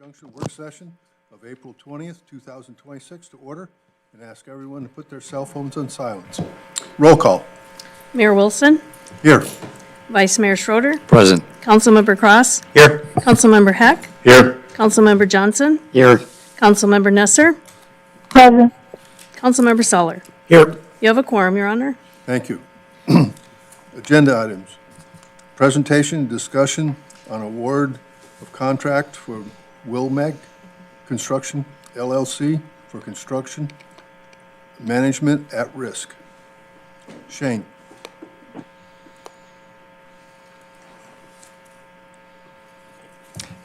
Junction work session of April 20th, 2026 to order, and ask everyone to put their cell phones on silence. Roll call. Mayor Wilson, Here. Vice Mayor Schroeder, Present. Councilmember Cross, Here. Councilmember Heck, Here. Councilmember Johnson, Here. Councilmember Nesser, Present. Councilmember Soller. Here. You have a quorum, Your Honor. Thank you. Agenda items. Presentation, discussion on award of contract for Willmeng Construction LLC for construction management at risk. Shane.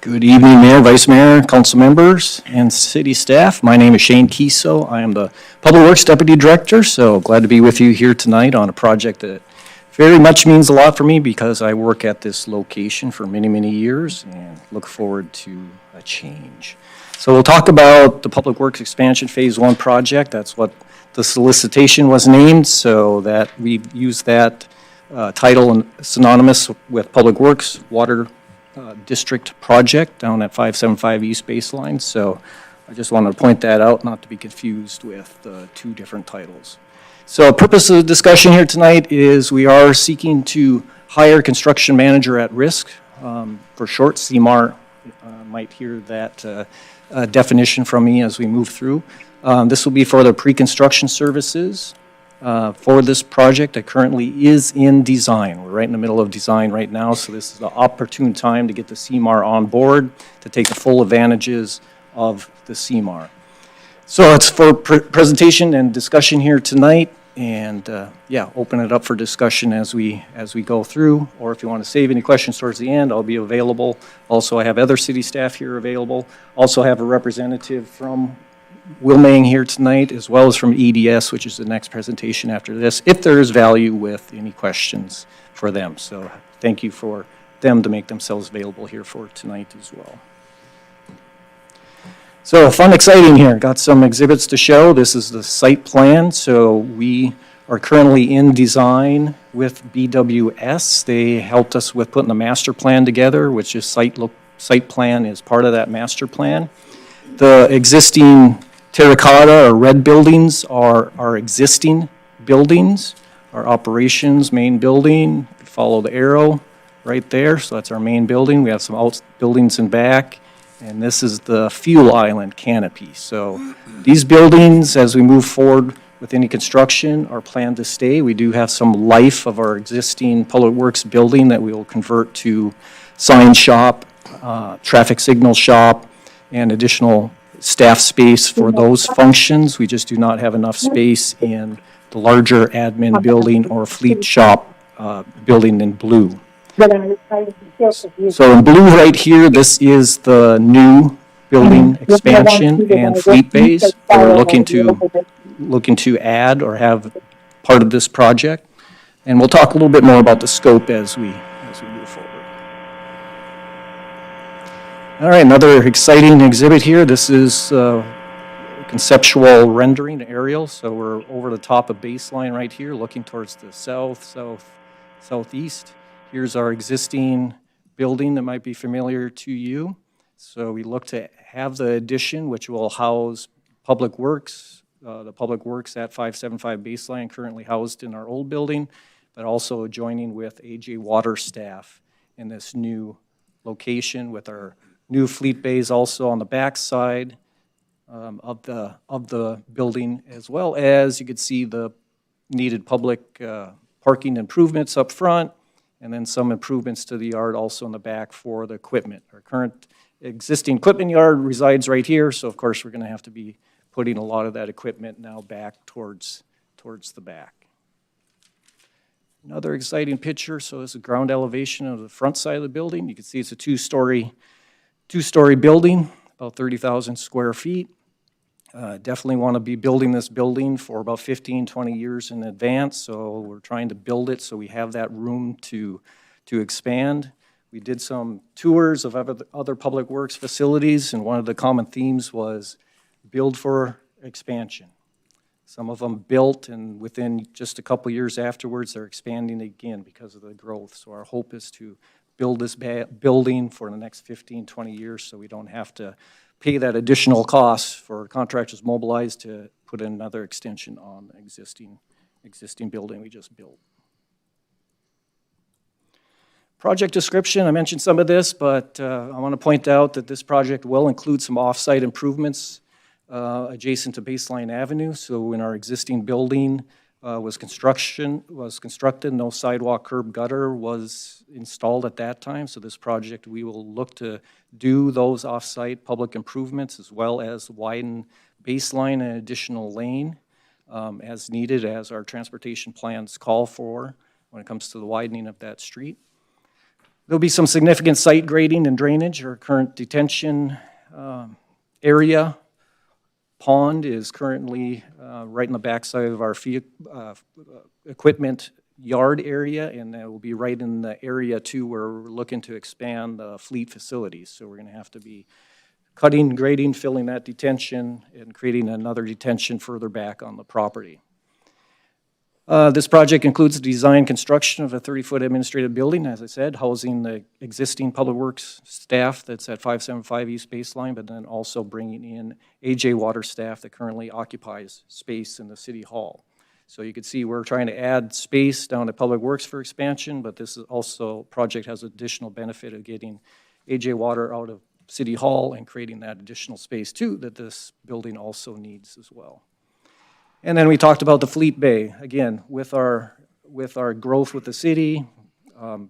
Good evening, Mayor, Vice Mayor, council members, and city staff. My name is Shane Kiso. I am the Public Works Deputy Director, so glad to be with you here tonight on a project that very much means a lot for me because I work at this location for many, many years and look forward to a change. So we'll talk about the Public Works Expansion Phase 1 project. That's what the solicitation was named, so that we've used that title and synonymous with Public Works Water District project down at 575 East Baseline. So I just wanted to point that out, not to be confused with the two different titles. So purpose of the discussion here tonight is we are seeking to hire construction manager at risk, for short, CMAR. Might hear that definition from me as we move through. This will be for the pre-construction services for this project that currently is in design. We're right in the middle of design right now, so this is the opportune time to get the CMAR on board to take the full advantages of the CMAR. So it's for presentation and discussion here tonight, and yeah, open it up for discussion as we go through, or if you want to save any questions towards the end, I'll be available. Also, I have other city staff here available. Also have a representative from Willmeng here tonight, as well as from EDS, which is the next presentation after this, if there is value with any questions for them. So thank you for them to make themselves available here for tonight as well. So fun, exciting here. Got some exhibits to show. This is the site plan. So we are currently in design with BWS. They helped us with putting the master plan together, which is site plan is part of that master plan. The existing terracotta or red buildings are our existing buildings, our operations main building. Follow the arrow right there. So that's our main building. We have some outbuildings in back. And this is the fuel island canopy. So these buildings, as we move forward with any construction, are planned to stay. We do have some life of our existing Public Works building that we will convert to sign shop, traffic signal shop, and additional staff space for those functions. We just do not have enough space in the larger admin building or fleet shop building in blue. So in blue right here, this is the new building expansion and fleet base we're looking to add or have part of this project. And we'll talk a little bit more about the scope as we move forward. All right, another exciting exhibit here. This is conceptual rendering aerial. So we're over the top of baseline right here, looking towards the southeast. Here's our existing building that might be familiar to you. So we look to have the addition, which will house Public Works, the Public Works at 575 Baseline, currently housed in our old building, but also joining with AJ Water staff in this new location with our new fleet bays also on the back side of the building, as well as you could see the needed public parking improvements up front, and then some improvements to the yard also in the back for the equipment. Our current existing equipment yard resides right here, so of course we're going to have to be putting a lot of that equipment now back towards the back. Another exciting picture, so this is ground elevation of the front side of the building. You can see it's a two-story building, about 30,000 square feet. Definitely want to be building this building for about 15, 20 years in advance, so we're trying to build it so we have that room to expand. We did some tours of other Public Works facilities, and one of the common themes was build for expansion. Some of them built, and within just a couple years afterwards, they're expanding again because of the growth. So our hope is to build this building for the next 15, 20 years, so we don't have to pay that additional cost for contractors mobilized to put in another extension on the existing building we just built. Project description, I mentioned some of this, but I want to point out that this project will include some off-site improvements adjacent to Baseline Avenue. So when our existing building was constructed, no sidewalk, curb, gutter was installed at that time. So this project, we will look to do those off-site public improvements as well as widen Baseline and additional lane as needed, as our transportation plans call for when it comes to the widening of that street. There'll be some significant site grading and drainage. Our current detention area pond is currently right in the backside of our equipment yard area, and that will be right in the area too where we're looking to expand the fleet facilities. So we're going to have to be cutting, grading, filling that detention, and creating another detention further back on the property. This project includes the design and construction of a 30-foot administrative building, as I said, housing the existing Public Works staff that's at 575 East Baseline, but then also bringing in AJ Water staff that currently occupies space in the City Hall. So you can see we're trying to add space down at Public Works for expansion, but this is also, project has additional benefit of getting AJ Water out of City Hall and creating that additional space too that this building also needs as well. And then we talked about the fleet bay. Again, with our growth with the city,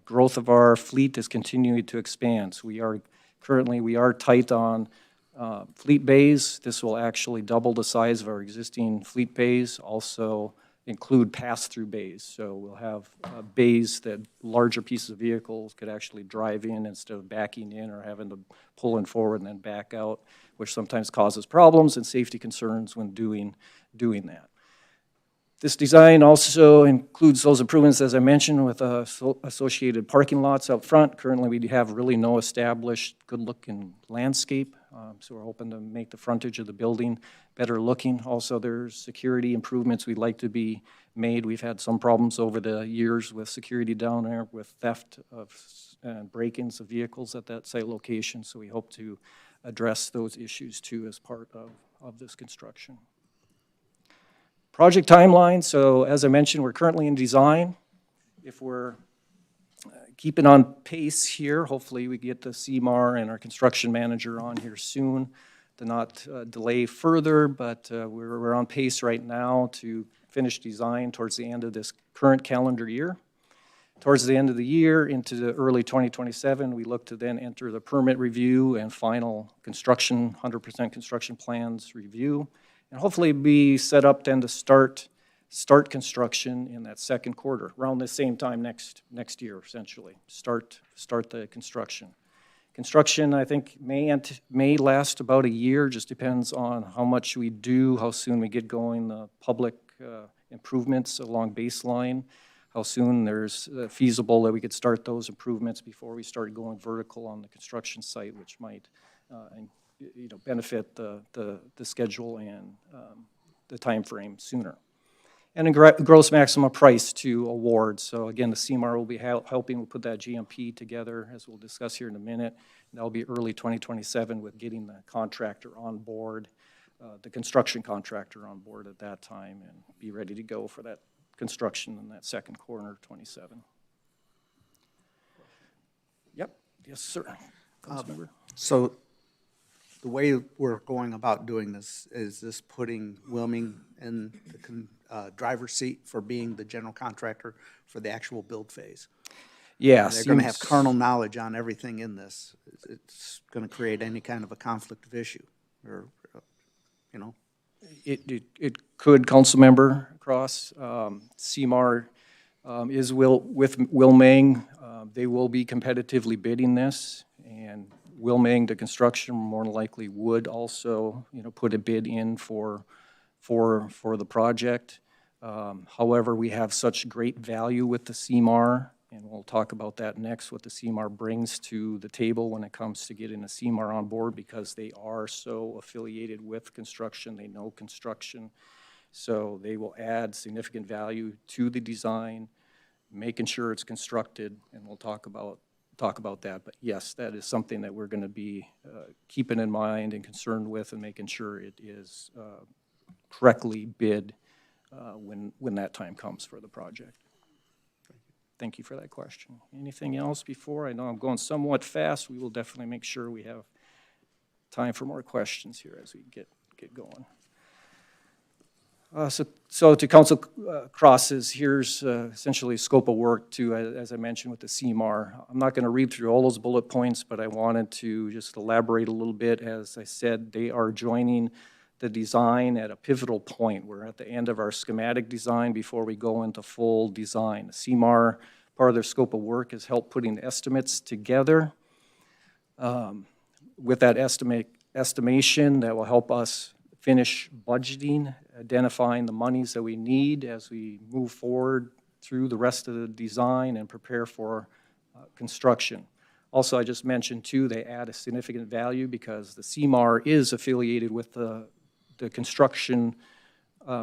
growth of our fleet is continuing to expand. So we are tight on fleet bays. This will actually double the size of our existing fleet bays, also include pass-through bays. So we'll have bays that larger pieces of vehicles could actually drive in instead of backing in or having to pull in forward and then back out, which sometimes causes problems and safety concerns when doing that. This design also includes those improvements, as I mentioned, with associated parking lots up front. Currently, we have really no established good-looking landscape, so we're hoping to make the frontage of the building better looking. Also, there's security improvements we'd like to be made. We've had some problems over the years with security down there, with theft of break-ins of vehicles at that site location, so we hope to address those issues too as part of this construction. Project timeline, so as I mentioned, we're currently in design. If we're keeping on pace here, hopefully we get the CMAR and our construction manager on here soon to not delay further, but we're on pace right now to finish design towards the end of this current calendar year. Towards the end of the year into the early 2027, we look to then enter the permit review and final construction, 100% construction plans review, and hopefully be set up then to start construction in that second quarter, around the same time next year, essentially. Start the construction. Construction, I think, may last about a year, just depends on how much we do, how soon we get going, the public improvements along Baseline, how soon there's feasible that we could start those improvements before we start going vertical on the construction site, which might benefit the schedule and the time frame sooner. And a gross maximum price to award. So again, the CMAR will be helping. We'll put that GMP together, as we'll discuss here in a minute. And that'll be early 2027 with getting the contractor on board, the construction contractor on board at that time, and be ready to go for that construction in that second quarter, 27. Yep. Yes, sir. So the way we're going about doing this, is this putting Willmeng in the driver's seat for being the general contractor for the actual build phase? Yes. They're going to have carnal knowledge on everything in this. It's going to create any kind of a conflict of issue, or, you know? It could, Councilmember Cross. CMAR is with Willmeng. They will be competitively bidding this, and Willmeng, the construction, more than likely would also, put a bid in for the project. However, we have such great value with the CMAR, and we'll talk about that next, what the CMAR brings to the table when it comes to getting a CMAR on board, because they are so affiliated with construction, they know construction, so they will add significant value to the design, making sure it's constructed, and we'll talk about talk about that. But yes, that is something that we're going to be keeping in mind and concerned with and making sure it is correctly bid when that time comes for the project. Thank you for that question. Anything else before? I know I'm going somewhat fast. We will definitely make sure we have time for more questions here as we get going. So to Council Cross's, here's essentially a scope of work to, as I mentioned, with the CMAR. I'm not going to read through all those bullet points, but I wanted to just elaborate a little bit. As I said, they are joining the design at a pivotal point. We're at the end of our schematic design before we go into full design. The CMAR, part of their scope of work is help putting estimates together. With that estimation, that will help us finish budgeting, identifying the monies that we need as we move forward through the rest of the design and prepare for construction. Also, I just mentioned too, they add a significant value because the CMAR is affiliated with the construction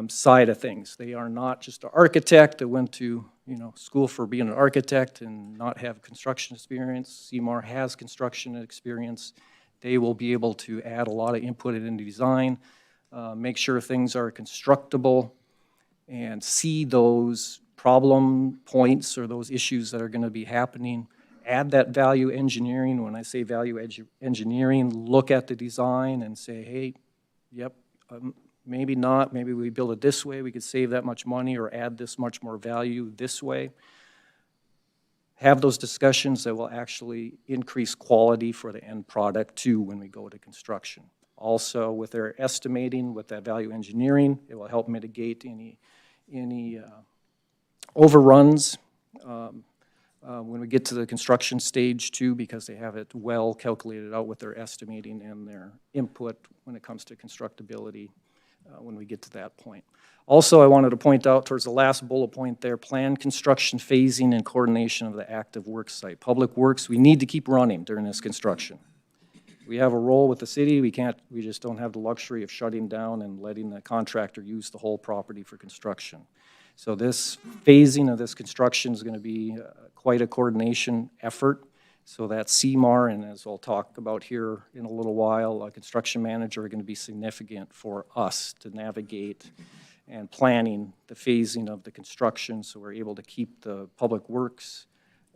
side of things. They are not just an architect that went to school for being an architect and not have construction experience. CMAR has construction experience. They will be able to add a lot of input into design, make sure things are constructible, and see those problem points or those issues that are going to be happening. Add that value engineering. When I say value engineering, look at the design and say, hey, yep, maybe not. Maybe we build it this way. We could save that much money or add this much more value this way. Have those discussions that will actually increase quality for the end product too when we go to construction. Also, with their estimating, with that value engineering, it will help mitigate any overruns when we get to the construction stage too, because they have it well calculated out with their estimating and their input when it comes to constructability when we get to that point. Also, I wanted to point out towards the last bullet point there, planned construction phasing and coordination of the active work site. Public Works, we need to keep running during this construction. We have a role with the city. We just don't have the luxury of shutting down and letting the contractor use the whole property for construction. So this phasing of this construction is going to be quite a coordination effort. So that CMAR, and as I'll talk about here in a little while, a construction manager are going to be significant for us to navigate and planning the phasing of the construction so we're able to keep the public works,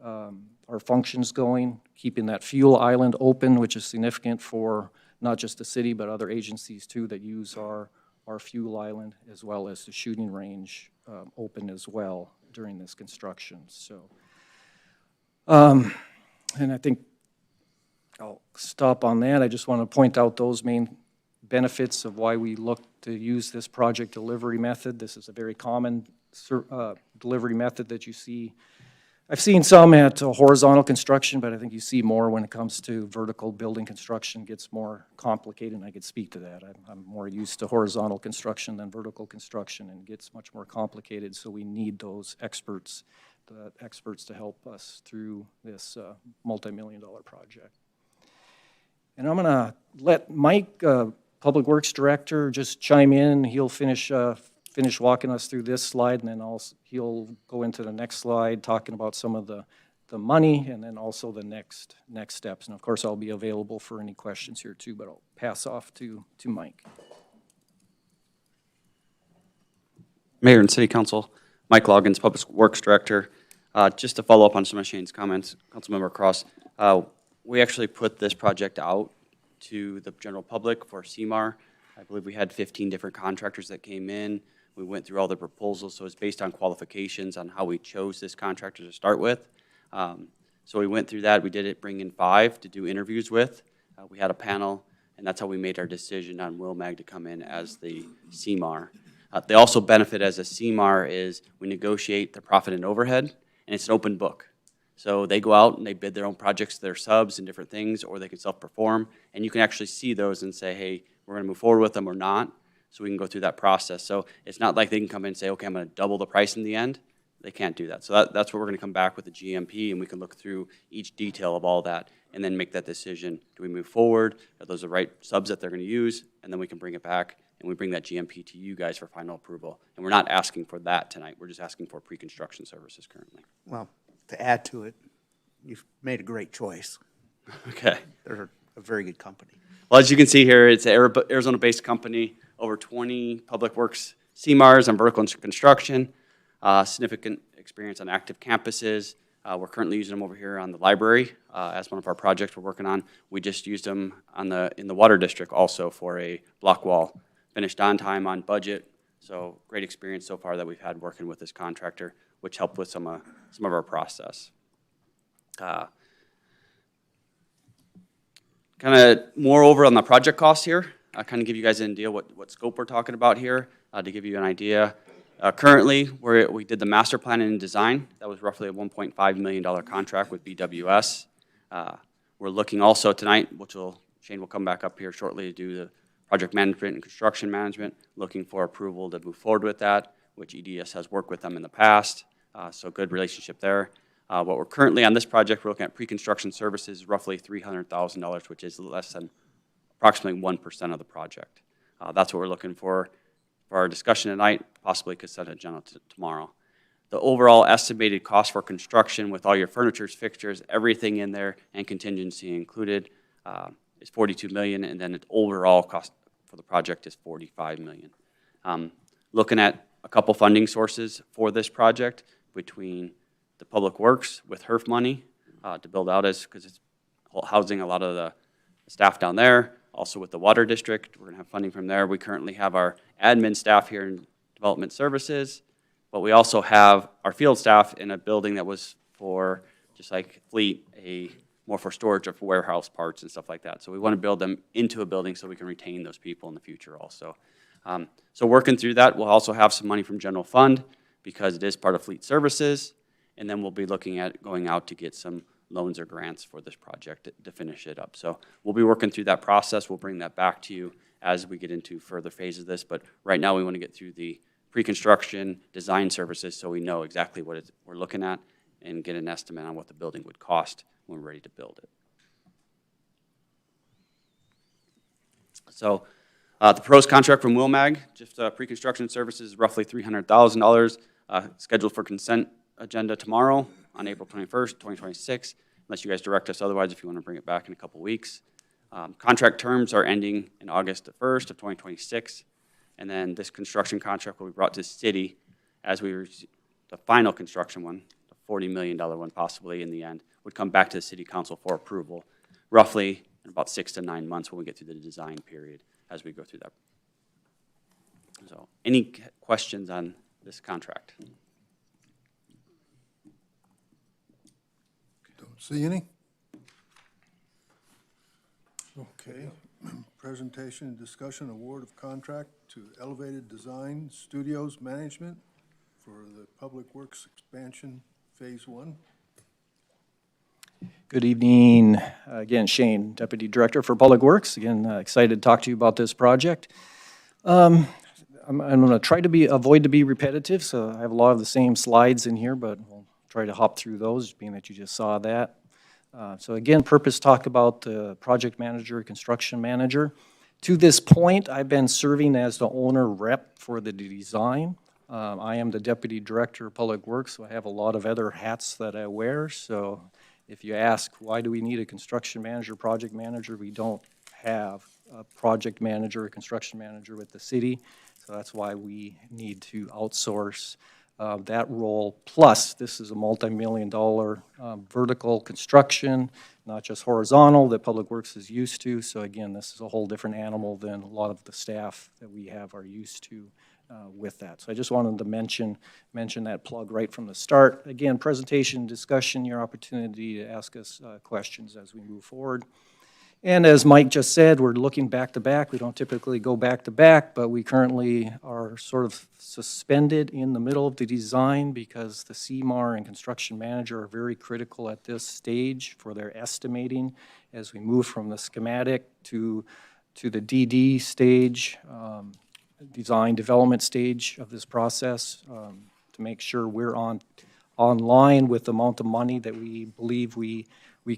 our functions going, keeping that fuel island open, which is significant for not just the city but other agencies too that use our fuel island, as well as the shooting range open as well during this construction. So, and I think I'll stop on that. I just want to point out those main benefits of why we look to use this project delivery method. This is a very common delivery method that you see. I've seen some at horizontal construction, but I think you see more when it comes to vertical building construction. It gets more complicated, and I could speak to that. I'm more used to horizontal construction than vertical construction, and it gets much more complicated, so we need those experts, the experts to help us through this multi-million-dollar project. And I'm going to let Mike, Public Works Director, just chime in. He'll finish walking us through this slide, and then he'll go into the next slide talking about some of the money and then also the next steps. And of course, I'll be available for any questions here too, but I'll pass off to Mike. Mayor and City Council, Mike Loggins, Public Works Director. Just to follow up on some of Shane's comments, Councilmember Cross, we actually put this project out to the general public for CMAR. I believe we had 15 different contractors that came in. We went through all the proposals, so it's based on qualifications on how we chose this contractor to start with. So we went through that. We did it, bring in 5 to do interviews with. We had a panel, and that's how we made our decision on Willmeng to come in as the CMAR. They also benefit as a CMAR is we negotiate the profit and overhead, and it's an open book. So they go out and they bid their own projects, their subs and different things, or they can self-perform, and you can actually see those and say, hey, we're going to move forward with them or not, so we can go through that process. So it's not like they can come in and say, okay, I'm going to double the price in the end. They can't do that. So that's what we're going to come back with the GMP, and we can look through each detail of all that and then make that decision. Do we move forward? Are those the right subs that they're going to use? And then we can bring it back, and we bring that GMP to you guys for final approval. And we're not asking for that tonight. We're just asking for pre-construction services currently. Well, to add to it, you've made a great choice. Okay. They're a very good company. Well, as you can see here, it's an Arizona-based company, over 20 public works CMARs and vertical construction, significant experience on active campuses. We're currently using them over here on the library as one of our projects we're working on. We just used them in the water district also for a block wall, finished on time, on budget. So great experience so far that we've had working with this contractor, which helped with some of our process. Kind of more over on the project costs here. I'll kind of give you guys an idea what scope we're talking about here to give you an idea. Currently, we did the master plan and design. That was roughly a $1.5 million contract with BWS. We're looking also tonight, Shane will come back up here shortly to do the project management and construction management, looking for approval to move forward with that, which EDS has worked with them in the past. So good relationship there. What we're currently on this project, we're looking at pre-construction services, roughly $300,000, which is less than approximately 1% of the project. That's what we're looking for our discussion tonight, possibly could set an agenda tomorrow. The overall estimated cost for construction with all your furnitures, fixtures, everything in there, and contingency included is $42 million, and then the overall cost for the project is $45 million. Looking at a couple funding sources for this project between the Public Works with HERF money to build out because it's housing a lot of the staff down there. Also with the Water District, we're gonna have funding from there. We currently have our admin staff here in Development Services, but we also have our field staff in a building that was for, just like Fleet, more for storage of warehouse parts and stuff like that. So we wanna build them into a building so we can retain those people in the future also. So working through that, we'll also have some money from general fund because it is part of Fleet Services. And then we'll be looking at going out to get some loans or grants for this project to finish it up. So we'll be working through that process. We'll bring that back to you as we get into further phases of this. But right now we want to get through the pre-construction design services so we know exactly what we're looking at and get an estimate on what the building would cost when we're ready to build it. So the pros contract from Willmeng, just pre-construction services, roughly $300,000, scheduled for consent agenda tomorrow on April 21st, 2026, unless you guys direct us otherwise if you want to bring it back in a couple weeks. Contract terms are ending in August 1st of 2026, and then this construction contract will be brought to the city as the final construction one, the $40 million one possibly in the end, would come back to the city council for approval, roughly in about 6 to 9 months when we get through the design period as we go through that. So any questions on this contract? See any? Okay. Presentation and discussion, award of contract to Elevated Design Studios Management for the Public Works Expansion Phase 1. Good evening. Again, Shane, Deputy Director for Public Works. Again, excited to talk to you about this project. I'm going to try to avoid to be repetitive, so I have a lot of the same slides in here, but we'll try to hop through those, being that you just saw that. So again, purpose talk about the project manager, construction manager. To this point, I've been serving as the owner rep for the design. I am the Deputy Director of Public Works, so I have a lot of other hats that I wear. So if you ask, why do we need a construction manager, project manager? We don't have a project manager, a construction manager with the city. So that's why we need to outsource that role. Plus, this is a multi-million-dollar vertical construction, not just horizontal that Public Works is used to. So again, this is a whole different animal than a lot of the staff that we have are used to with that. So I just wanted to mention that plug right from the start. Again, presentation, discussion, your opportunity to ask us questions as we move forward. And as Mike just said, we're looking back to back. We don't typically go back to back, but we currently are sort of suspended in the middle of the design because the CMAR and construction manager are very critical at this stage for their estimating as we move from the schematic to the DD stage, design development stage of this process to make sure we're online with the amount of money that we believe we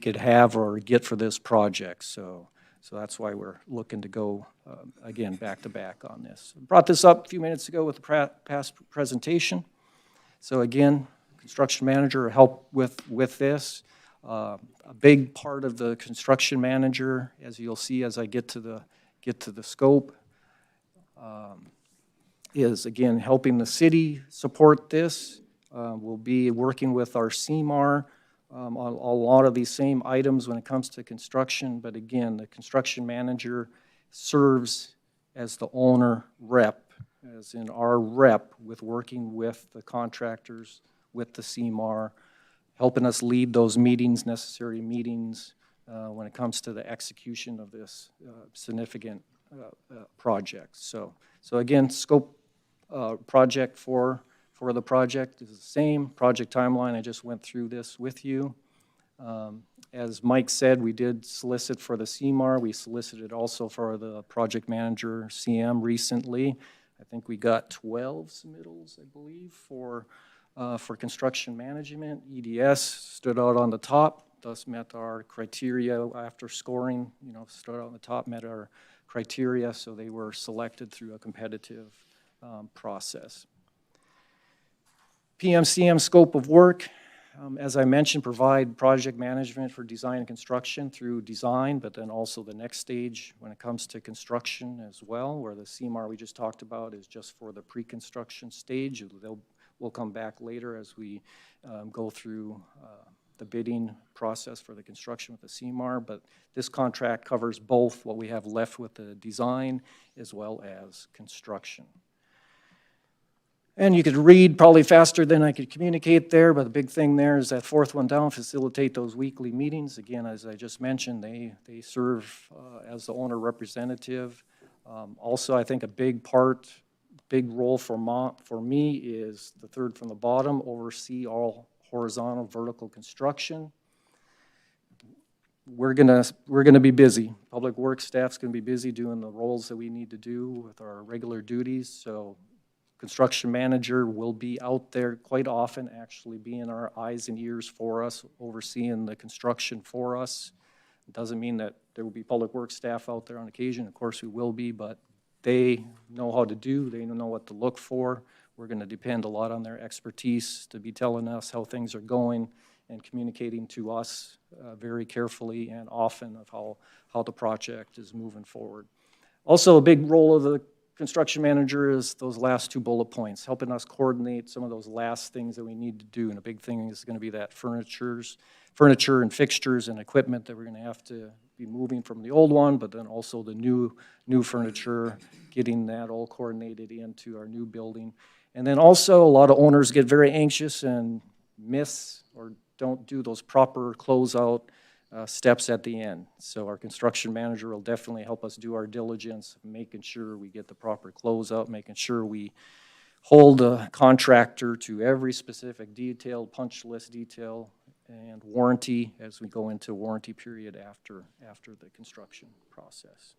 could have or get for this project. So that's why we're looking to go, again, back to back on this. Brought this up a few minutes ago with the past presentation. So again, construction manager help with this. A big part of the construction manager, as you'll see as I get to the scope, is again helping the city support this. We'll be working with our CMAR on a lot of these same items when it comes to construction, but again, the construction manager serves as the owner rep, as in our rep with working with the contractors, with the CMAR, helping us lead those meetings, necessary meetings, when it comes to the execution of this significant project. So again, scope project for the project is the same. Project timeline, I just went through this with you. As Mike said, we did solicit for the CMAR. We solicited also for the project manager CM recently. I think we got 12 submittals, I believe, for construction management. EDS stood out on the top, thus met our criteria after scoring, stood out on the top, met our criteria, so they were selected through a competitive process. PMCM scope of work, as I mentioned, provide project management for design and construction through design, but then also the next stage when it comes to construction as well, where the CMAR we just talked about is just for the pre-construction stage. We'll come back later as we go through the bidding process for the construction with the CMAR, but this contract covers both what we have left with the design as well as construction. And you could read probably faster than I could communicate there, but the big thing there is that fourth one down, facilitate those weekly meetings. Again, as I just mentioned, they serve as the owner representative. Also, I think a big role for me is the third from the bottom, oversee all horizontal vertical construction. We're gonna be busy. Public Works staff's gonna be busy doing the roles that we need to do with our regular duties, so construction manager will be out there quite often, actually being our eyes and ears for us, overseeing the construction for us. It doesn't mean that there will be public works staff out there on occasion. Of course, we will be, but they know how to do, they know what to look for. We're going to depend a lot on their expertise to be telling us how things are going and communicating to us very carefully and often of how the project is moving forward. Also, a big role of the construction manager is those last two bullet points, helping us coordinate some of those last things that we need to do. And a big thing is going to be that furniture and fixtures and equipment that we're going to have to be moving from the old one, but then also the new furniture, getting that all coordinated into our new building. And then also a lot of owners get very anxious and miss or don't do those proper closeout steps at the end. So our construction manager will definitely help us do our diligence, making sure we get the proper closeout, making sure we hold the contractor to every specific detail, punch list detail, and warranty as we go into warranty period after the construction process.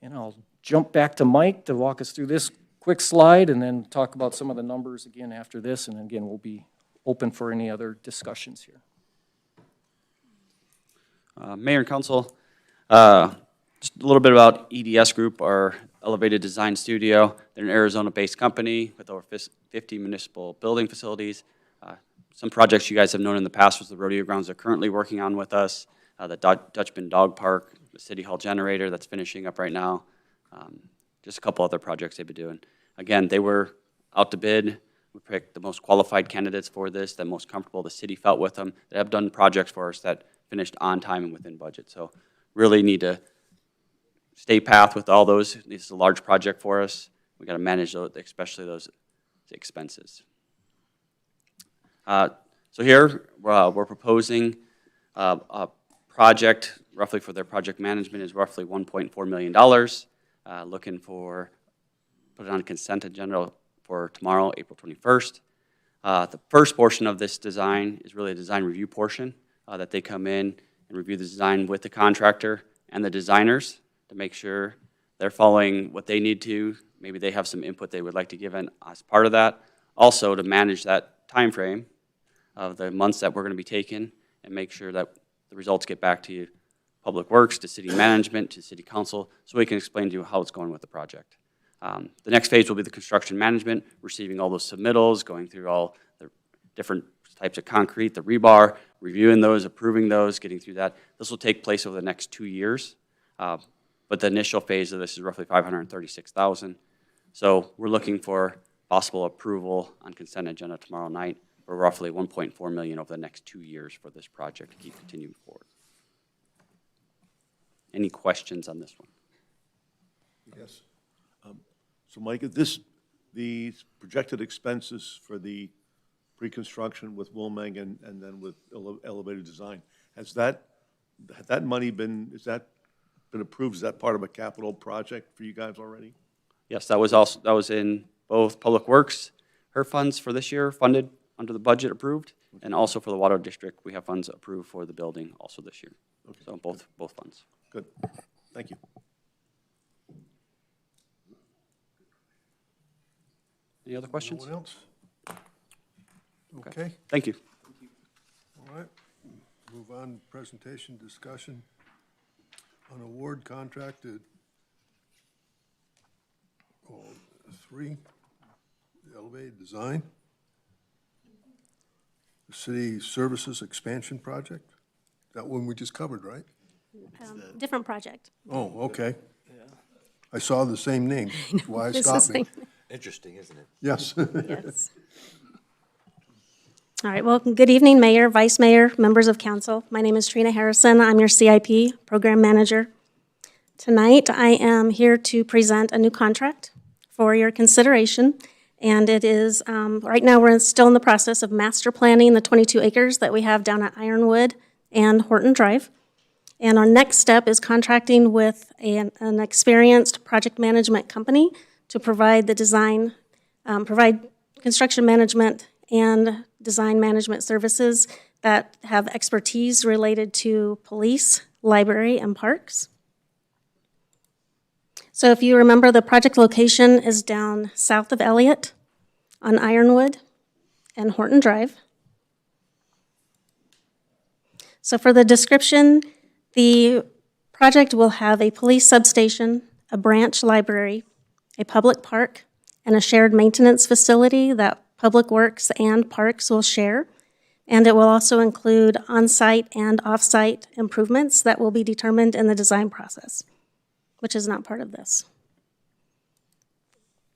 And I'll jump back to Mike to walk us through this quick slide and then talk about some of the numbers again after this, and again, we'll be open for any other discussions here. Mayor and Council, just a little bit about EDS Group, our elevated design studio. They're an Arizona-based company with over 50 municipal building facilities. Some projects you guys have known in the past was the rodeo grounds they're currently working on with us, the Dutchman Dog Park, the City Hall generator that's finishing up right now, just a couple other projects they've been doing. Again, they were out to bid. We picked the most qualified candidates for this, the most comfortable the city felt with them, that have done projects for us that finished on time and within budget. So really need to stay path with all those. This is a large project for us. We got to manage those, especially those expenses. So here we're proposing a project roughly for their project management is roughly $1.4 million. Looking for, put it on consent agenda for tomorrow, April 21st. The first portion of this design is really a design review portion that they come in and review the design with the contractor and the designers to make sure they're following what they need to. Maybe they have some input they would like to give in as part of that. Also to manage that time frame of the months that we're going to be taking and make sure that the results get back to you, Public Works, to city management, to city council, so we can explain to you how it's going with the project. The next phase will be the construction management, receiving all those submittals, going through all the different types of concrete, the rebar, reviewing those, approving those, getting through that. This will take place over the next 2 years. But the initial phase of this is roughly $536,000. So we're looking for possible approval on consent agenda tomorrow night for roughly $1.4 million over the next 2 years for this project to keep continuing forward. Any questions on this one? Yes. So Mike, the projected expenses for the pre-construction with Willmeng and then with elevated design, has that money been approved? Is that part of a capital project for you guys already? Yes, that was in both Public Works, her funds for this year funded under the budget approved, and also for the Water District, we have funds approved for the building also this year. Okay. So both funds. Good, thank you. Any other questions? No one else? Okay, Thank you. all right. Move on, presentation, discussion on award contracted 3, the elevated design, the city services expansion project. That one we just covered, right? Different project. Oh, okay. I saw the same name. That's why it It's the stopped me. same. Interesting, isn't it? Yes. Yes. All right, well, good evening, Mayor, Vice Mayor, members of council. My name is Trina Harrison. I'm your CIP Program Manager. Tonight, I am here to present a new contract for your consideration. And it is, right now, we're still in the process of master planning the 22 acres that we have down at Ironwood and Horton Drive. And our next step is contracting with an experienced project management company to provide the design, provide construction management and design management services that have expertise related to police, library, and parks. So if you remember, the project location is down south of Elliott on Ironwood and Horton Drive. So for the description, the project will have a police substation, a branch library, a public park, and a shared maintenance facility that Public Works and Parks will share. And it will also include on-site and off-site improvements that will be determined in the design process, which is not part of this.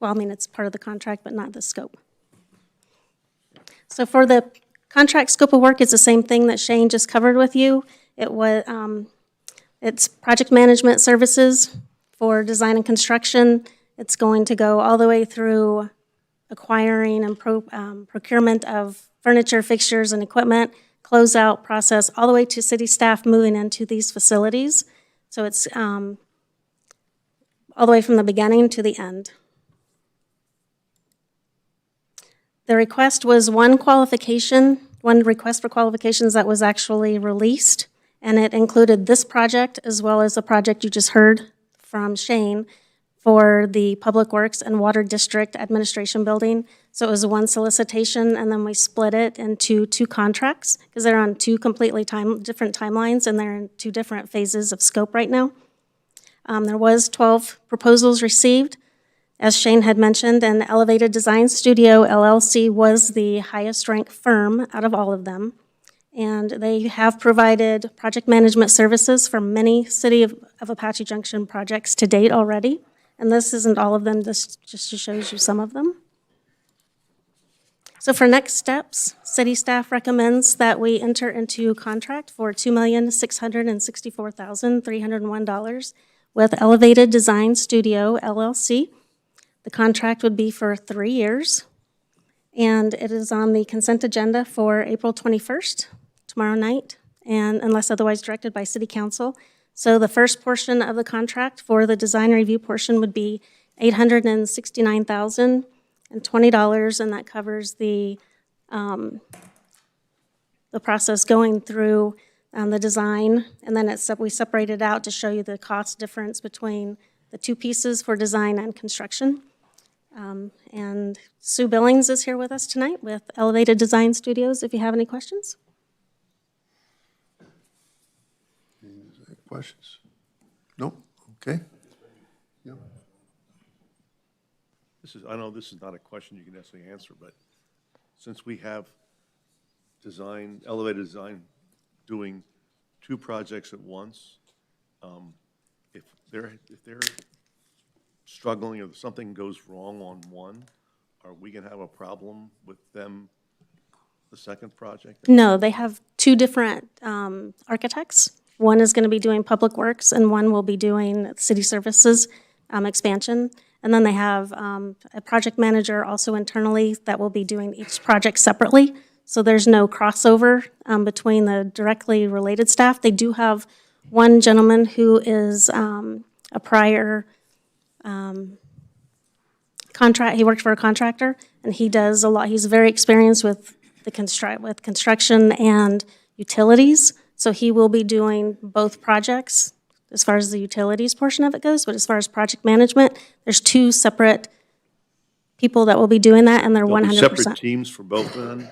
Well, I mean, it's part of the contract, but not the scope. So for the contract scope of work, it's the same thing that Shane just covered with you. It's project management services for design and construction. It's going to go all the way through acquiring and procurement of furniture, fixtures, and equipment, closeout process, all the way to city staff moving into these facilities. So it's all the way from the beginning to the end. The request was one request for qualifications that was actually released, and it included this project as well as the project you just heard from Shane for the Public Works and Water District Administration Building. So it was one solicitation, and then we split it into 2 contracts because they're on 2 completely different timelines, and they're in 2 different phases of scope right now. There was 12 proposals received. As Shane had mentioned, and Elevated Design Studio LLC was the highest ranked firm out of all of them. And they have provided project management services for many City of Apache Junction projects to date already. And this isn't all of them, this just shows you some of them. So for next steps, city staff recommends that we enter into contract for $2,664,301 with Elevated Design Studio LLC. The contract would be for 3 years, and it is on the consent agenda for April 21st, tomorrow night, and unless otherwise directed by City Council. So the first portion of the contract for the design review portion would be $869,020, and that covers the process going through the design, and then we separate it out to show you the cost difference between the 2 pieces for design and construction. And Sue Billings is here with us tonight with Elevated Design Studios, if you have any questions. Any questions? No? Okay. Yeah. I know this is not a question you can necessarily answer, but since we have design, elevated design, doing two projects at once, if they're struggling, or if something goes wrong on one, are we gonna have a problem with them, the second project? No, they have two different architects. One is going to be doing public works, and one will be doing city services expansion. And then they have a project manager also internally that will be doing each project separately. So there's no crossover between the directly related staff. They do have one gentleman who is a prior contract. He worked for a contractor, and he does a lot. He's very experienced with construction and utilities. So he will be doing both projects as far as the utilities portion of it goes. But as far as project management, there's two separate people that will be doing that, and they're There'll be 100%. separate teams for both of them?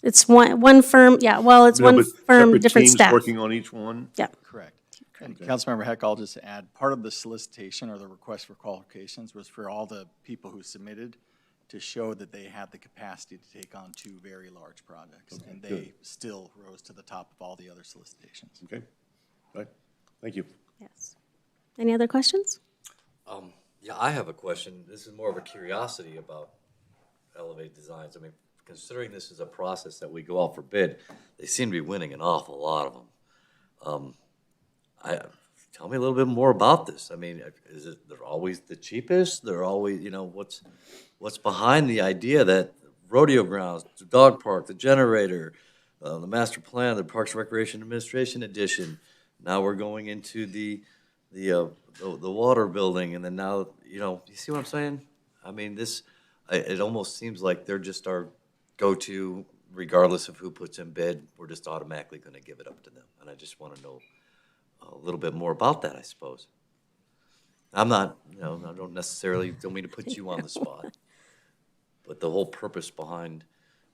It's one firm, yeah, well, it's No, one but firm, separate different teams staff. working on each one? Yeah. Correct. And Councilmember Heck, I'll just add, part of the solicitation or the request for qualifications was for all the people who submitted to show that they had the capacity to take on two very large projects. And they good. still rose to the top of all the other solicitations. Okay, all right, thank you. Yes. Any other questions? Yeah, I have a question. This is more of a curiosity about elevated designs. I mean, considering this is a process that we go out for bid, they seem to be winning an awful lot of them. Tell me a little bit more about this. I mean, is it, they're always the cheapest? They're always, you know, what's behind the idea that rodeo grounds, the dog park, the generator, the master plan, the Parks and Recreation Administration edition, now we're going into the water building, and then now, you know, you see what I'm saying? I mean, it almost seems like they're just our go-to, regardless of who puts in bid, we're just automatically gonna give it up to them. And I just wanna know a little bit more about that, I suppose. I'm not, you know, I don't mean to put you on the spot, but the whole purpose behind,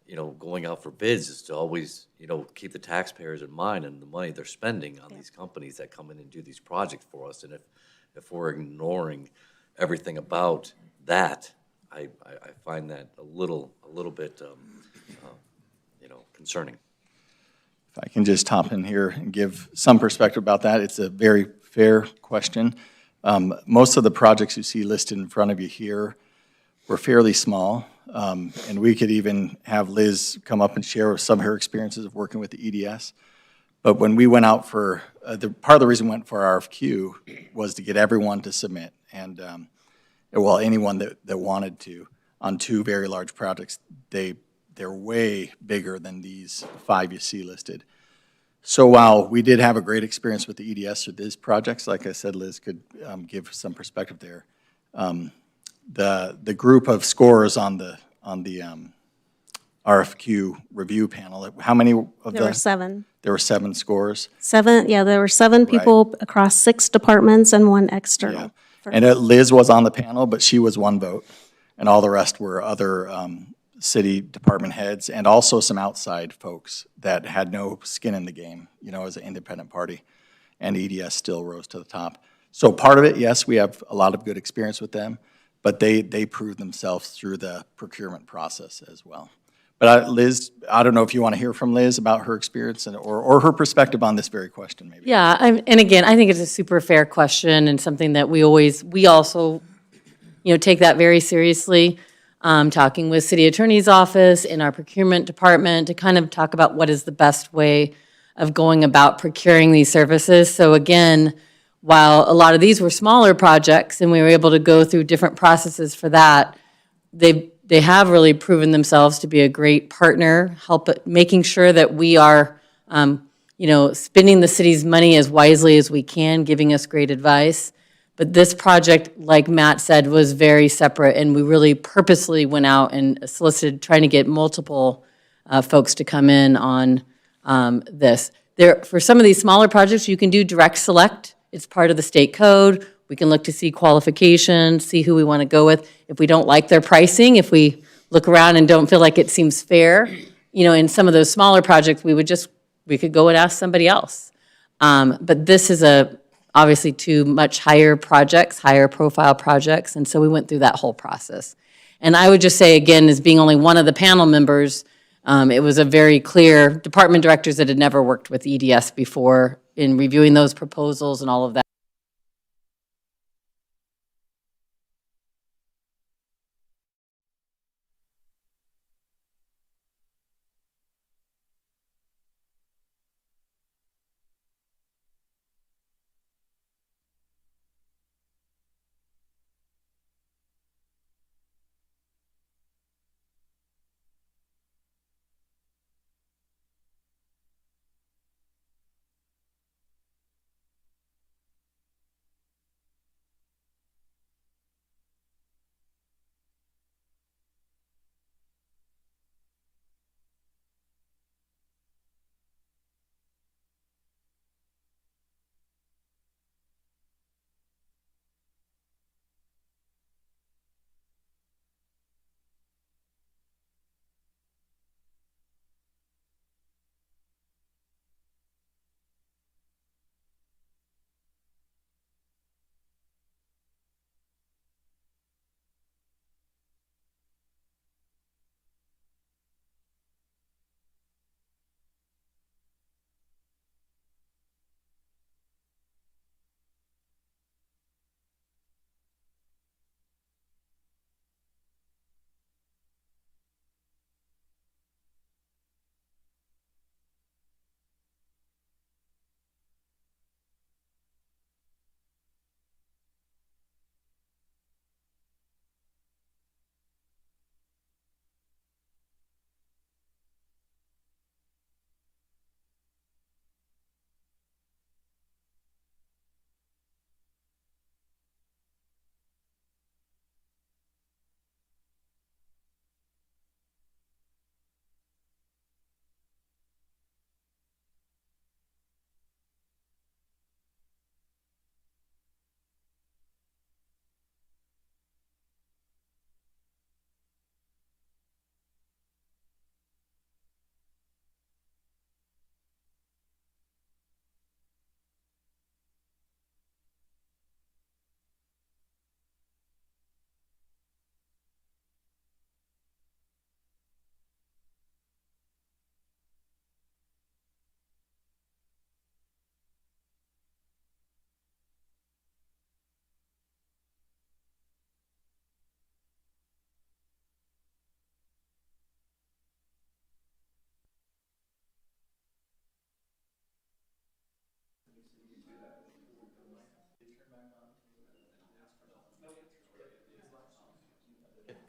you know, going out for bids is to always, you know, keep the taxpayers in mind and the money they're spending on these companies that come in and do these projects for us. And if we're ignoring everything about that, I find that a little bit, you know, concerning. If I can just hop in here and give some perspective about that, it's a very fair question. Most of the projects you see listed in front of you here were fairly small, and we could even have Liz come up and share some of her experiences of working with the EDS. But when we went out for, part of the reason we went for RFQ was to get everyone to submit, and well, anyone that wanted to, on two very large projects. They're way bigger than these 5 you see listed. So while we did have a great experience with the EDS or these projects, like I said, Liz could give some perspective there. The group of scorers on the RFQ review panel, how many of the? There were 7. There were 7 scorers. 7, yeah, there were 7 people across 6 departments and 1 external. Yeah. And Liz was on the panel, but she was 1 vote, and all the rest were other city department heads and also some outside folks that had no skin in the game, you know, as an independent party, and EDS still rose to the top. So part of it, yes, we have a lot of good experience with them, but they proved themselves through the procurement process as well. But Liz, I don't know if you want to hear from Liz about her experience or her perspective on this very question, maybe. Yeah, and again, I think it's a super fair question and something that we also, you know, take that very seriously. Talking with city attorney's office in our procurement department to kind of talk about what is the best way of going about procuring these services. So again, while a lot of these were smaller projects and we were able to go through different processes for that, they have really proven themselves to be a great partner, making sure that we are, you know, spending the city's money as wisely as we can, giving us great advice. But this project, like Matt said, was very separate, and we really purposely went out and solicited, trying to get multiple folks to come in on this. For some of these smaller projects, you can do direct select. It's part of the state code. We can look to see qualifications, see who we want to go with. If we don't like their pricing, if we look around and don't feel like it seems fair, you know, in some of those smaller projects, we could go and ask somebody else. But this is obviously 2 much higher projects, higher profile projects, and so we went through that whole process. And I would just say, again, as being only one of the panel members, It was a very clear, department directors that had never worked with EDS before in reviewing those proposals and all of that.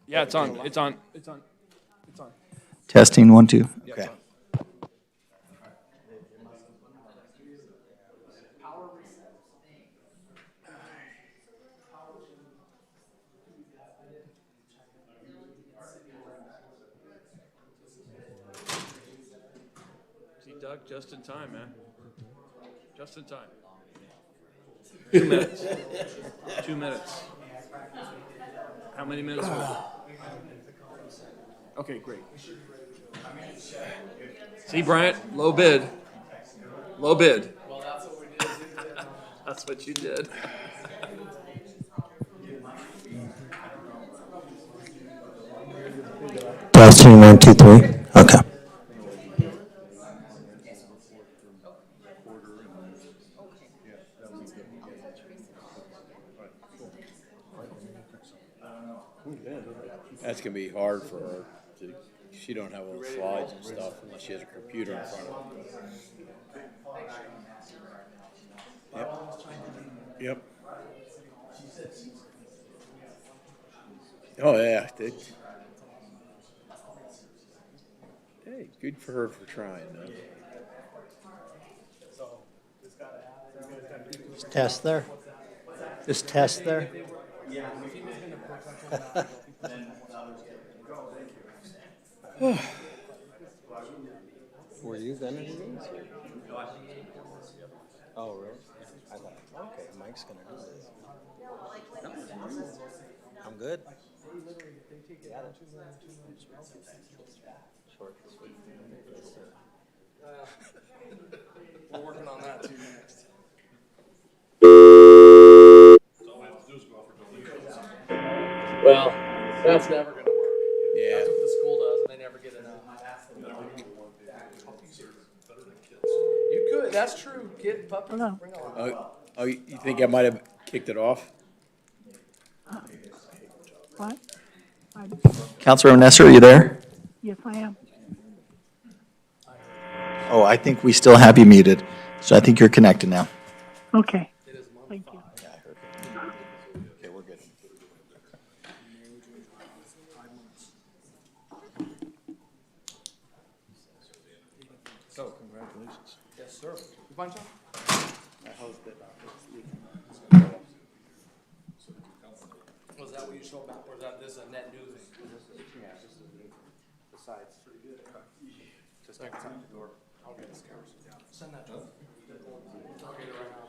Yeah, it's on, it's on, it's on. Testing, 1, 2. Okay. See Doug, just in time, man. Just in time. 2 minutes. 2 minutes. How many minutes was it? Okay, great. See, Bryant, low bid. Low bid. Well, that's what we did. That's what you did. Testing, 1, 2, 3. Okay. That's gonna be hard for her to, she don't have all the slides and stuff unless she has a computer in front of her. Yep. Yep. Oh, yeah. Hey, good for her for trying, though. Just test there. Just test there. Were you gonna do these? Oh, really? I thought, okay, Mike's gonna do this. I'm good. We're working on that too next. Well, that's never gonna work. Yeah. That's what the school does, and they never get enough. that's true. Kid, puppy, bring on. Oh, you think I might have kicked it off? What? Councilor Nesser, are you there? Yes, I am. Oh, I think we still have you muted, so I think you're connected now. Okay. Thank you. Okay, we're good. So, congratulations. Yes, sir. You find something? Was that what you showed back, or is that this a net new thing? Yeah, this is the side's pretty good. Just outside the door. I'll get the cameras. Send that to him. I'll get it right now.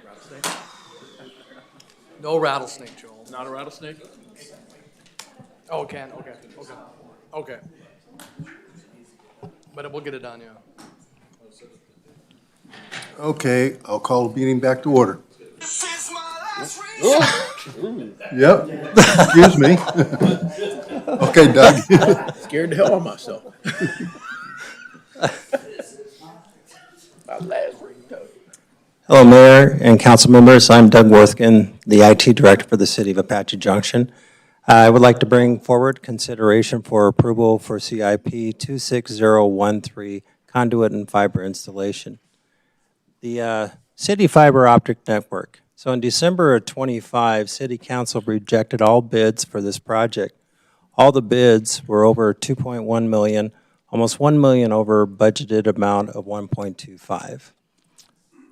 Rattlesnake? No rattlesnake, Joel. Not a rattlesnake? Oh, it can, okay, okay, okay. But we'll get it done, yeah. Okay, I'll call the meeting back to order. Yep, excuse me. Okay, Doug. Scared the hell out of myself. My last ringtone. Hello, Mayor and council members. I'm Doug Worthgen, the IT Director for the City of Apache Junction. I would like to bring forward consideration for approval for CIP 26013 conduit and fiber installation. The City Fiber Optic Network. So in December of '25, City Council rejected all bids for this project. All the bids were over 2.1 million, almost 1 million over budgeted amount of 1.25.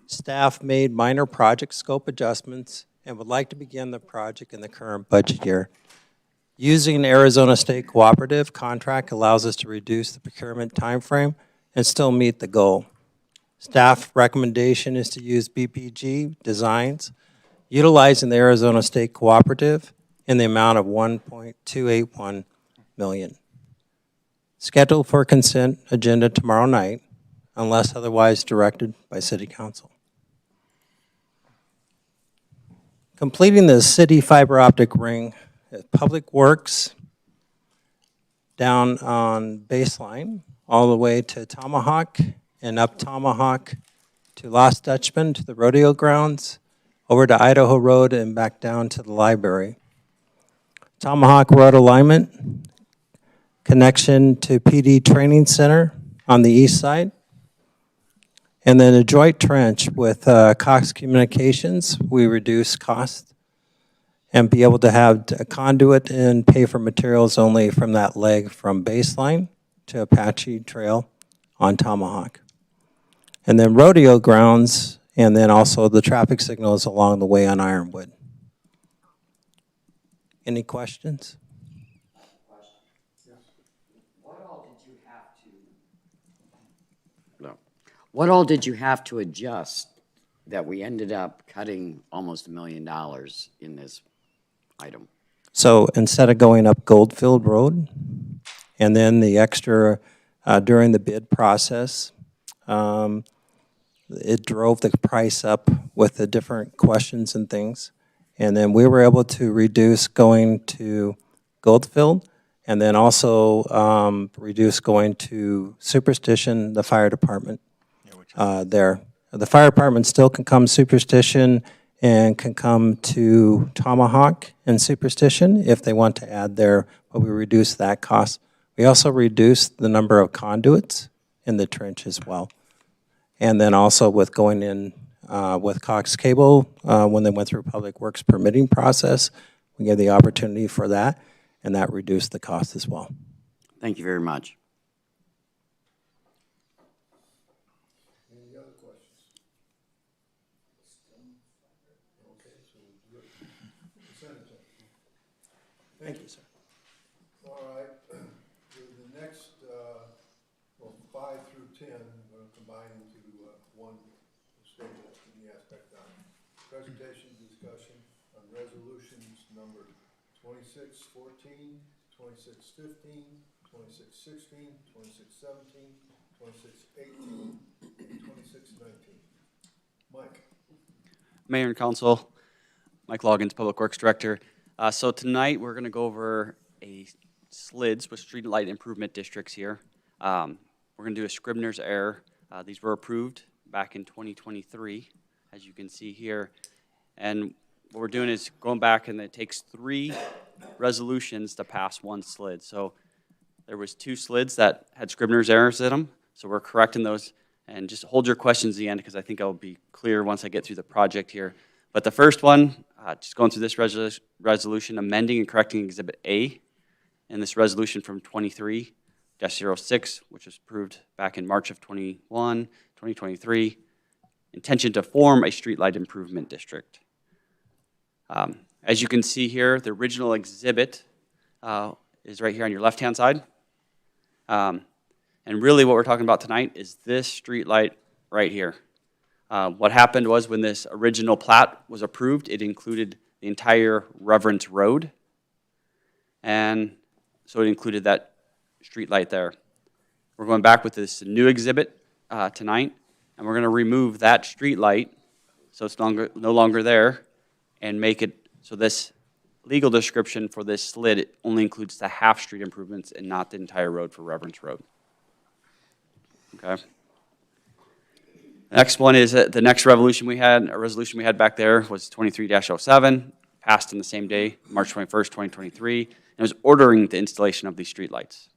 Staff made minor project scope adjustments and would like to begin the project in the current budget year. Using Arizona State Cooperative contract allows us to reduce the procurement timeframe and still meet the goal. Staff recommendation is to use BPG designs utilizing the Arizona State Cooperative in the amount of 1.281 million. Scheduled for consent agenda tomorrow night, unless otherwise directed by City Council. Completing the city fiber optic ring, Public Works down on Baseline, all the way to Tomahawk and up Tomahawk to Lost Dutchman to the rodeo grounds, over to Idaho Road and back down to the library. Tomahawk Road alignment, connection to PD Training Center on the east side. And then a joint trench with Cox Communications, we reduce cost and be able to have a conduit and pay for materials only from that leg from Baseline to Apache Trail on Tomahawk. And then rodeo grounds, and then also the traffic signals along the way on Ironwood. Any questions? What all did you have to adjust that we ended up cutting almost $1 million in this item? So instead of going up Goldfield Road, and then the extra during the bid process, it drove the price up with the different questions and things. And then we were able to reduce going to Goldfield, and then also reduce going to Superstition, the fire department there. The fire department still can come Superstition and can come to Tomahawk and Superstition if they want to add there, but we reduce that cost. We also reduced the number of conduits in the trench as well. And then also with going in with Cox Cable, when they went through Public Works permitting process, we gave the opportunity for that, and that reduced the cost as well. Thank you very much. Any other questions? Thank you, sir. All right, the next, 5 through 10, we're combining into one statement in the aspect on presentation discussion on resolutions number 2614, 2615, 2616, 2617, 2618, and 2619. Mike. Mayor and Council, Mike Loggins, Public Works Director. So tonight, we're going to go over a SLIDs with streetlight improvement districts here. We're going to do a Scribner's error. These were approved back in 2023, as you can see here. And what we're doing is going back, and it takes 3 resolutions to pass 1 slid. So there was 2 slids that had Scribner's errors in them, so we're correcting those. And just hold your questions at the end, because I think I'll be clear once I get through the project here. But the first one, just going through this resolution, amending and correcting Exhibit A in this resolution from 23-06, which was approved back in March of 2023, intention to form a streetlight improvement district. As you can see here, the original exhibit is right here on your left-hand side. And really what we're talking about tonight is this streetlight right here. What happened was when this original plat was approved, it included the entire Reverence Road. And so it included that streetlight there. We're going back with this new exhibit tonight, and we're going to remove that streetlight so it's no longer there, and make it so this legal description for this slid, it only includes the half-street improvements and not the entire road for Reverence Road. Okay. The next one is the next resolution we had back there was 23-07, passed on the same day, March 21st, 2023, and it was ordering the installation of these streetlights.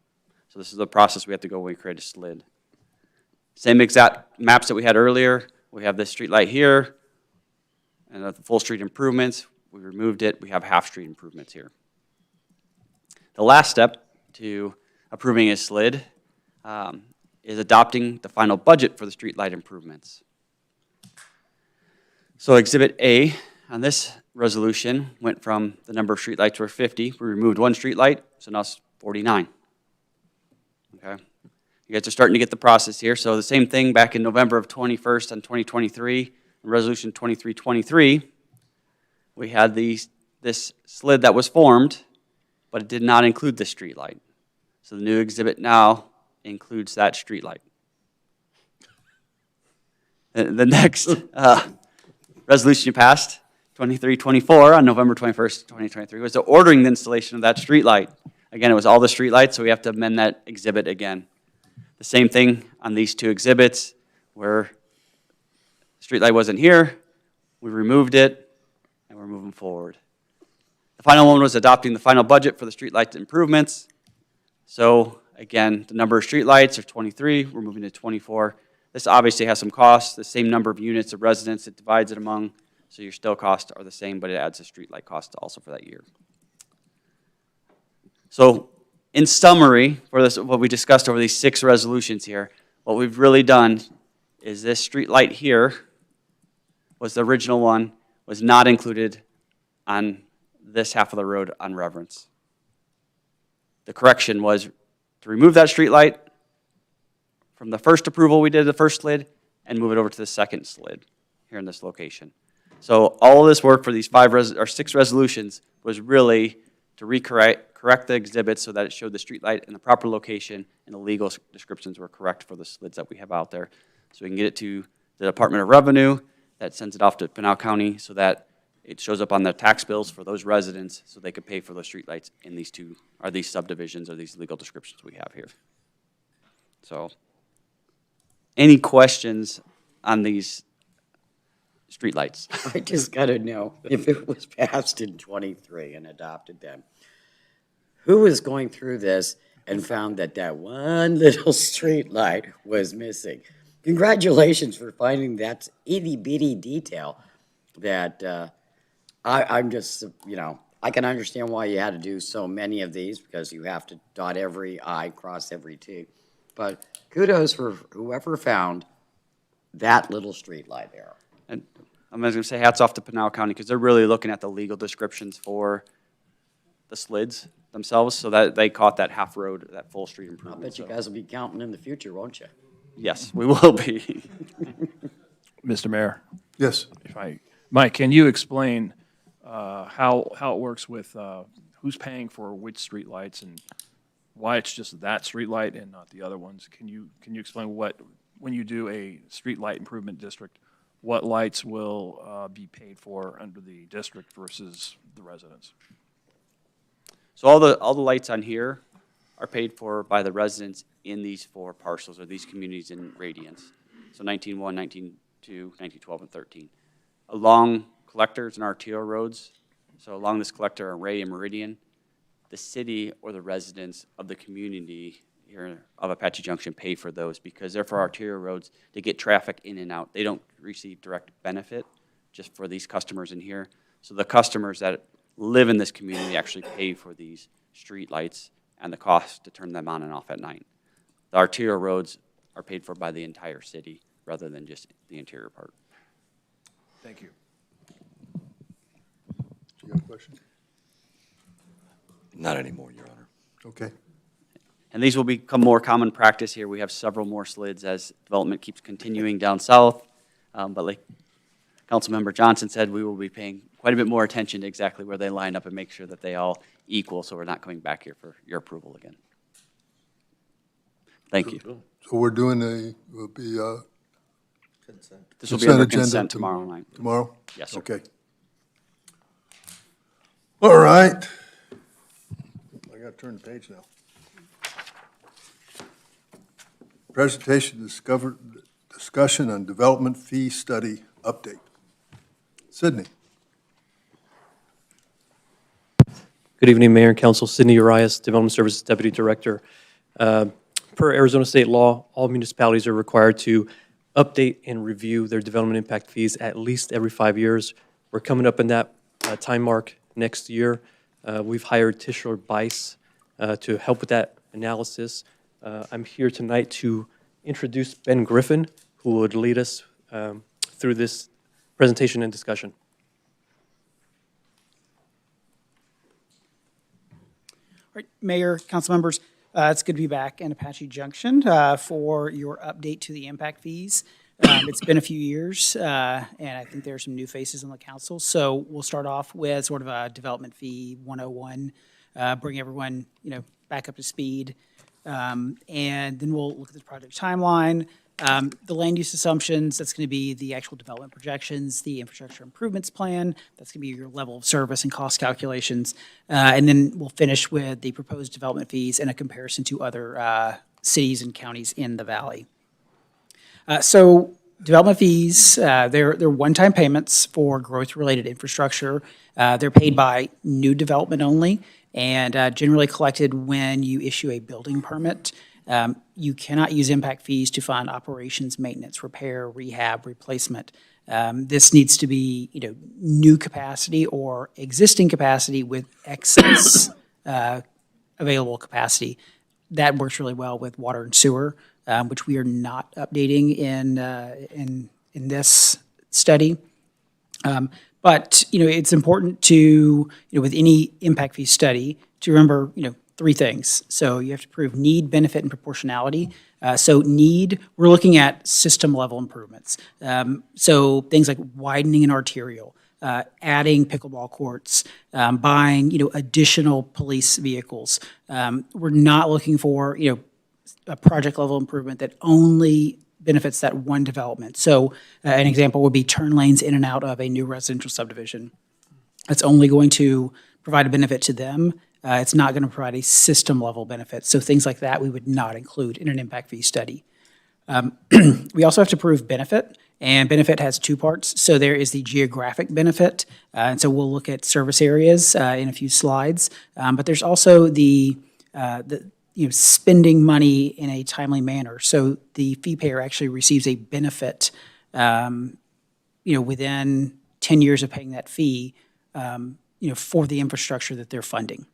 So this is the process we have to go when we create a slid. Same exact maps that we had earlier. We have this streetlight here, and the full street improvements. We removed it. We have half-street improvements here. The last step to approving a slid is adopting the final budget for the streetlight improvements. So Exhibit A on this resolution went from the number of streetlights were 50. We removed 1 streetlight, so now it's 49. Okay. You guys are starting to get the process here. So the same thing back in November of 21st and 2023, in Resolution 2323, we had this slid that was formed, but it did not include the streetlight. So the new exhibit now includes that streetlight. The next resolution you passed, 2324, on November 21st, 2023, was the ordering the installation of that streetlight. Again, it was all the streetlights, so we have to amend that exhibit again. The same thing on these 2 exhibits, where streetlight wasn't here, we removed it, and we're moving forward. The final one was adopting the final budget for the streetlight improvements. So again, the number of streetlights are 23, we're moving to 24. This obviously has some costs, the same number of units of residents it divides it among, so your still costs are the same, but it adds a streetlight cost also for that year. So in summary, for this, what we discussed over these 6 resolutions here, what we've really done is this streetlight here was the original one, was not included on this half of the road on Reverence. The correction was to remove that streetlight from the first approval we did, the first slid, and move it over to the second slid here in this location. So all of this work for these 6 resolutions was really to correct the exhibits so that it showed the streetlight in the proper location and the legal descriptions were correct for the slids that we have out there. So we can get it to the Department of Revenue, that sends it off to Pinal County so that it shows up on the tax bills for those residents so they could pay for those streetlights in these subdivisions or these legal descriptions we have here. So, any questions on these streetlights? I just got to know, if it was passed in 23 and adopted then, who was going through this and found that that one little streetlight was missing? Congratulations for finding that itty-bitty detail that I'm just, I can understand why you had to do so many of these because you have to dot every I, cross every T. But kudos for whoever found that little streetlight there. And I'm going to say hats off to Pinal County because they're really looking at the legal descriptions for the slids themselves so that they caught that half road, that full street improvement. I bet you guys will be counting in the future, won't you? Yes, we will be. Mr. Mayor? Yes. Mike, can you explain how it works with who's paying for which streetlights and why it's just that streetlight and not the other ones? Can you explain when you do a streetlight improvement district, what lights will be paid for under the district versus the residents? So all the lights on here are paid for by the residents in these 4 parcels or these communities in radians. So 19-1, 19-2, 19-12, and 13. Along collectors and arterial roads, so along this collector on Ray and Meridian, the city or the residents of the community here of Apache Junction pay for those because they're for arterial roads to get traffic in and out. They don't receive direct benefit just for these customers in here. So the customers that live in this community actually pay for these street lights and the cost to turn them on and off at night. The arterial roads are paid for by the entire city rather than just the interior part. Thank you. You got a question? Not anymore, Your Honor. Okay. And these will become more common practice here. We have several more slids as development keeps continuing down south. But like Councilmember Johnson said, we will be paying quite a bit more attention to exactly where they line up and make sure that they all equal, so we're not coming back here for your approval again. Thank you. So we're doing This will be consent under agenda consent tomorrow night. tomorrow? Yes, sir. Okay. All right. I gotta turn the page now. Presentation discussion on development fee study update. Sydney. Good evening, Mayor and Council. Sidney Urias, Development Services Deputy Director. Per Arizona state law, all municipalities are required to update and review their development impact fees at least every 5 years. We're coming up in that time mark next year. We've hired Tishler Bice to help with that analysis. I'm here tonight to introduce Ben Griffin, who would lead us through this presentation and discussion. All right, Mayor, council members, it's good to be back in Apache Junction for your update to the impact fees. It's been a few years, and I think there are some new faces on the council. So we'll start off with sort of a development fee 101, bring everyone, back up to speed. And then we'll look at the project timeline, the land use assumptions, that's going to be the actual development projections, the infrastructure improvements plan, that's going to be your level of service and cost calculations. And then we'll finish with the proposed development fees and a comparison to other cities and counties in the valley. So development fees, they're one-time payments for growth-related infrastructure. They're paid by new development only, and generally collected when you issue a building permit. You cannot use impact fees to fund operations, maintenance, repair, rehab, replacement. This needs to be, new capacity or existing capacity with excess available capacity. That works really well with water and sewer, which we are not updating in this study. But, it's important to, with any impact fee study, to remember, three things. So you have to prove need, benefit, and proportionality. So need, we're looking at system-level improvements. So things like widening an arterial, adding pickleball courts, buying, additional police vehicles. We're not looking for, a project-level improvement that only benefits that one development. So an example would be turn lanes in and out of a new residential subdivision. It's only going to provide a benefit to them. It's not going to provide a system-level benefit. So things like that we would not include in an impact fee study. We also have to prove benefit, and benefit has two parts. So there is the geographic benefit, and so we'll look at service areas in a few slides. But there's also the spending money in a timely manner. So the fee payer actually receives a benefit, within 10 years of paying that fee, for the infrastructure that they're funding.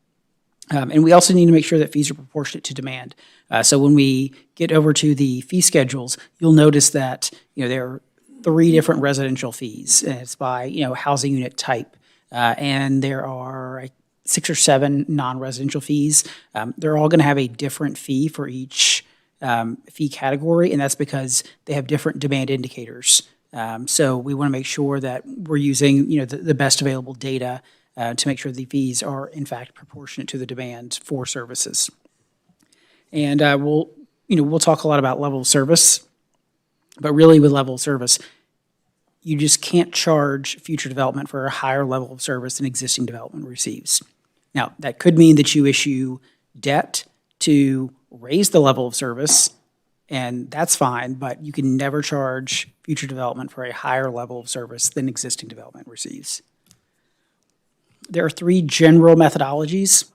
And we also need to make sure that fees are proportionate to demand. So when we get over to the fee schedules, you'll notice that, there are 3 different residential fees. And it's by, housing unit type. And there are 6 or 7 non-residential fees. They're all going to have a different fee for each fee category, and that's because they have different demand indicators. So we want to make sure that we're using, the best available data to make sure the fees are in fact proportionate to the demand for services. And we'll talk a lot about level of service, but really with level of service, you just can't charge future development for a higher level of service than existing development receives. Now, that could mean that you issue debt to raise the level of service And that's fine, but you can never charge future development for a higher level of service than existing development receives. There are 3 general methodologies.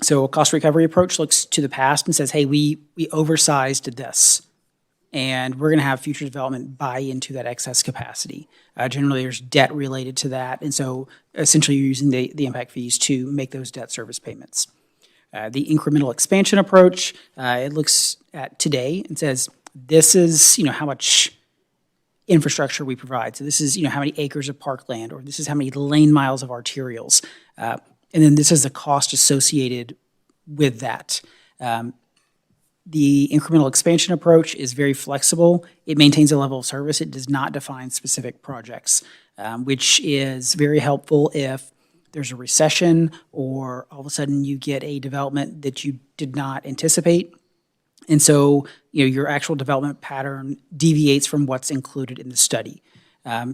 So a cost recovery approach looks to the past and says, hey, we oversized this, and we're going to have future development buy into that excess capacity. Generally, there's debt related to that, and so essentially you're using the impact fees to make those debt service payments. The incremental expansion approach, it looks at today and says, this is, how much infrastructure we provide. So this is, how many acres of parkland, or this is how many lane miles of arterials. And then this is the cost associated with that. The incremental expansion approach is very flexible. It maintains a level of service. It does not define specific projects, which is very helpful if there's a recession or all of a sudden you get a development that you did not anticipate. And so, your actual development pattern deviates from what's included in the study.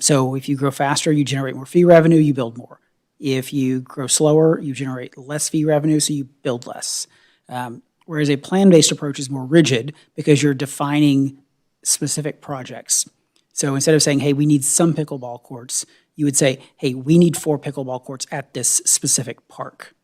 So if you grow faster, you generate more fee revenue, you build more. If you grow slower, you generate less fee revenue, so you build less. Whereas a plan-based approach is more rigid because you're defining specific projects. So instead of saying, hey, we need some pickleball courts, you would say, hey, we need 4 pickleball courts at this specific park.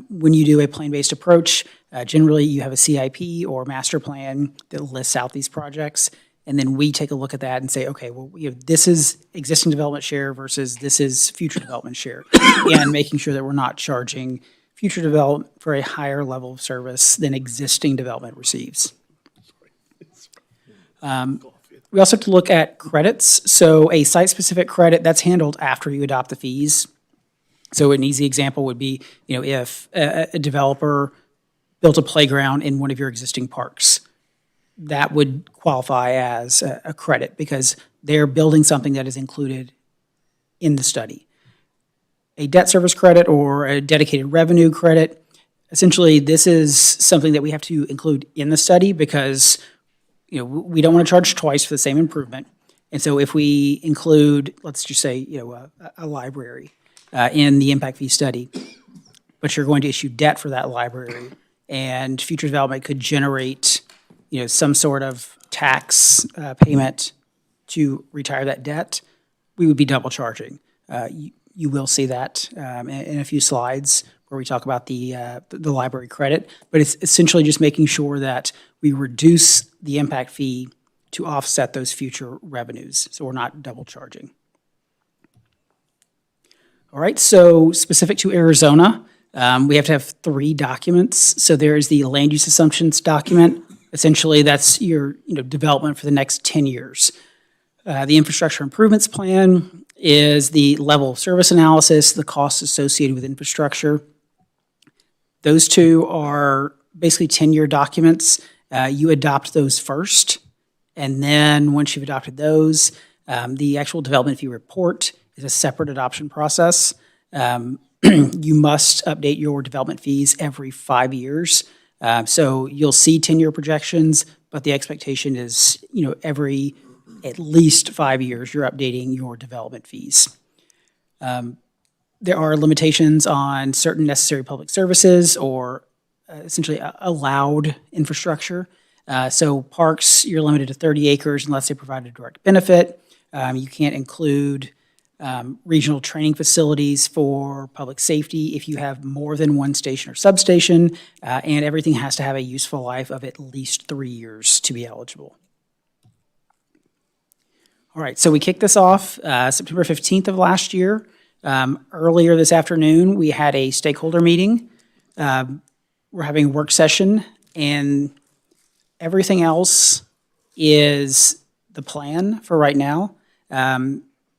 When you do a plan-based approach, generally you have a CIP or master plan that lists out these projects, and then we take a look at that and say, okay, well, this is existing development share versus this is future development share, and making sure that we're not charging future development for a higher level of service than existing development receives. We also have to look at credits. So a site-specific credit, that's handled after you adopt the fees. So an easy example would be, if a developer built a playground in one of your existing parks, that would qualify as a credit because they're building something that is included in the study. A debt service credit or a dedicated revenue credit, essentially this is something that we have to include in the study because we don't want to charge twice for the same improvement. And so if we include, let's just say, a library in the impact fee study, but you're going to issue debt for that library, and future development could generate, some sort of tax payment to retire that debt, we would be double charging. You will see that in a few slides where we talk about the library credit, but it's essentially just making sure that we reduce the impact fee to offset those future revenues, so we're not double charging. All right, so specific to Arizona, we have to have 3 documents. So there is the land use assumptions document. Essentially, that's your development for the next 10 years. The infrastructure improvements plan is the level of service analysis, the costs associated with infrastructure. Those 2 are basically 10-year documents. You adopt those first, and then once you've adopted those, the actual development fee report is a separate adoption process. You must update your development fees every 5 years. So you'll see 10-year projections, but the expectation is, every at least 5 years, you're updating your development fees. There are limitations on certain necessary public services or essentially allowed infrastructure. So parks, you're limited to 30 acres unless they provide a direct benefit. You can't include regional training facilities for public safety if you have more than one station or substation, and everything has to have a useful life of at least 3 years to be eligible. All right, so we kicked this off September 15th of last year. Earlier this afternoon, we had a stakeholder meeting. We're having a work session, and everything else is the plan for right now.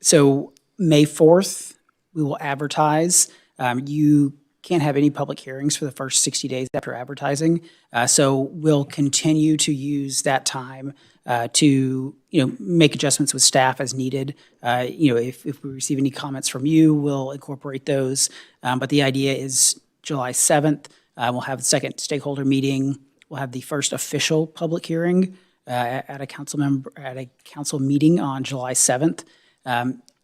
So May 4th, we will advertise. You can't have any public hearings for the first 60 days after advertising. So we'll continue to use that time to make adjustments with staff as needed. If we receive any comments from you, we'll incorporate those. But the idea is July 7th, we'll have the second stakeholder meeting. We'll have the first official public hearing at a council meeting on July 7th.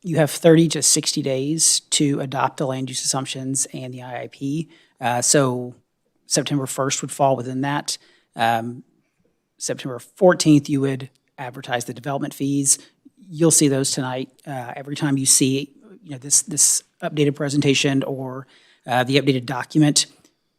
You have 30 to 60 days to adopt the land use assumptions and the IIP. So September 1st would fall within that. September 14th, you would advertise the development fees. You'll see those tonight. Every time you see, this updated presentation or the updated document,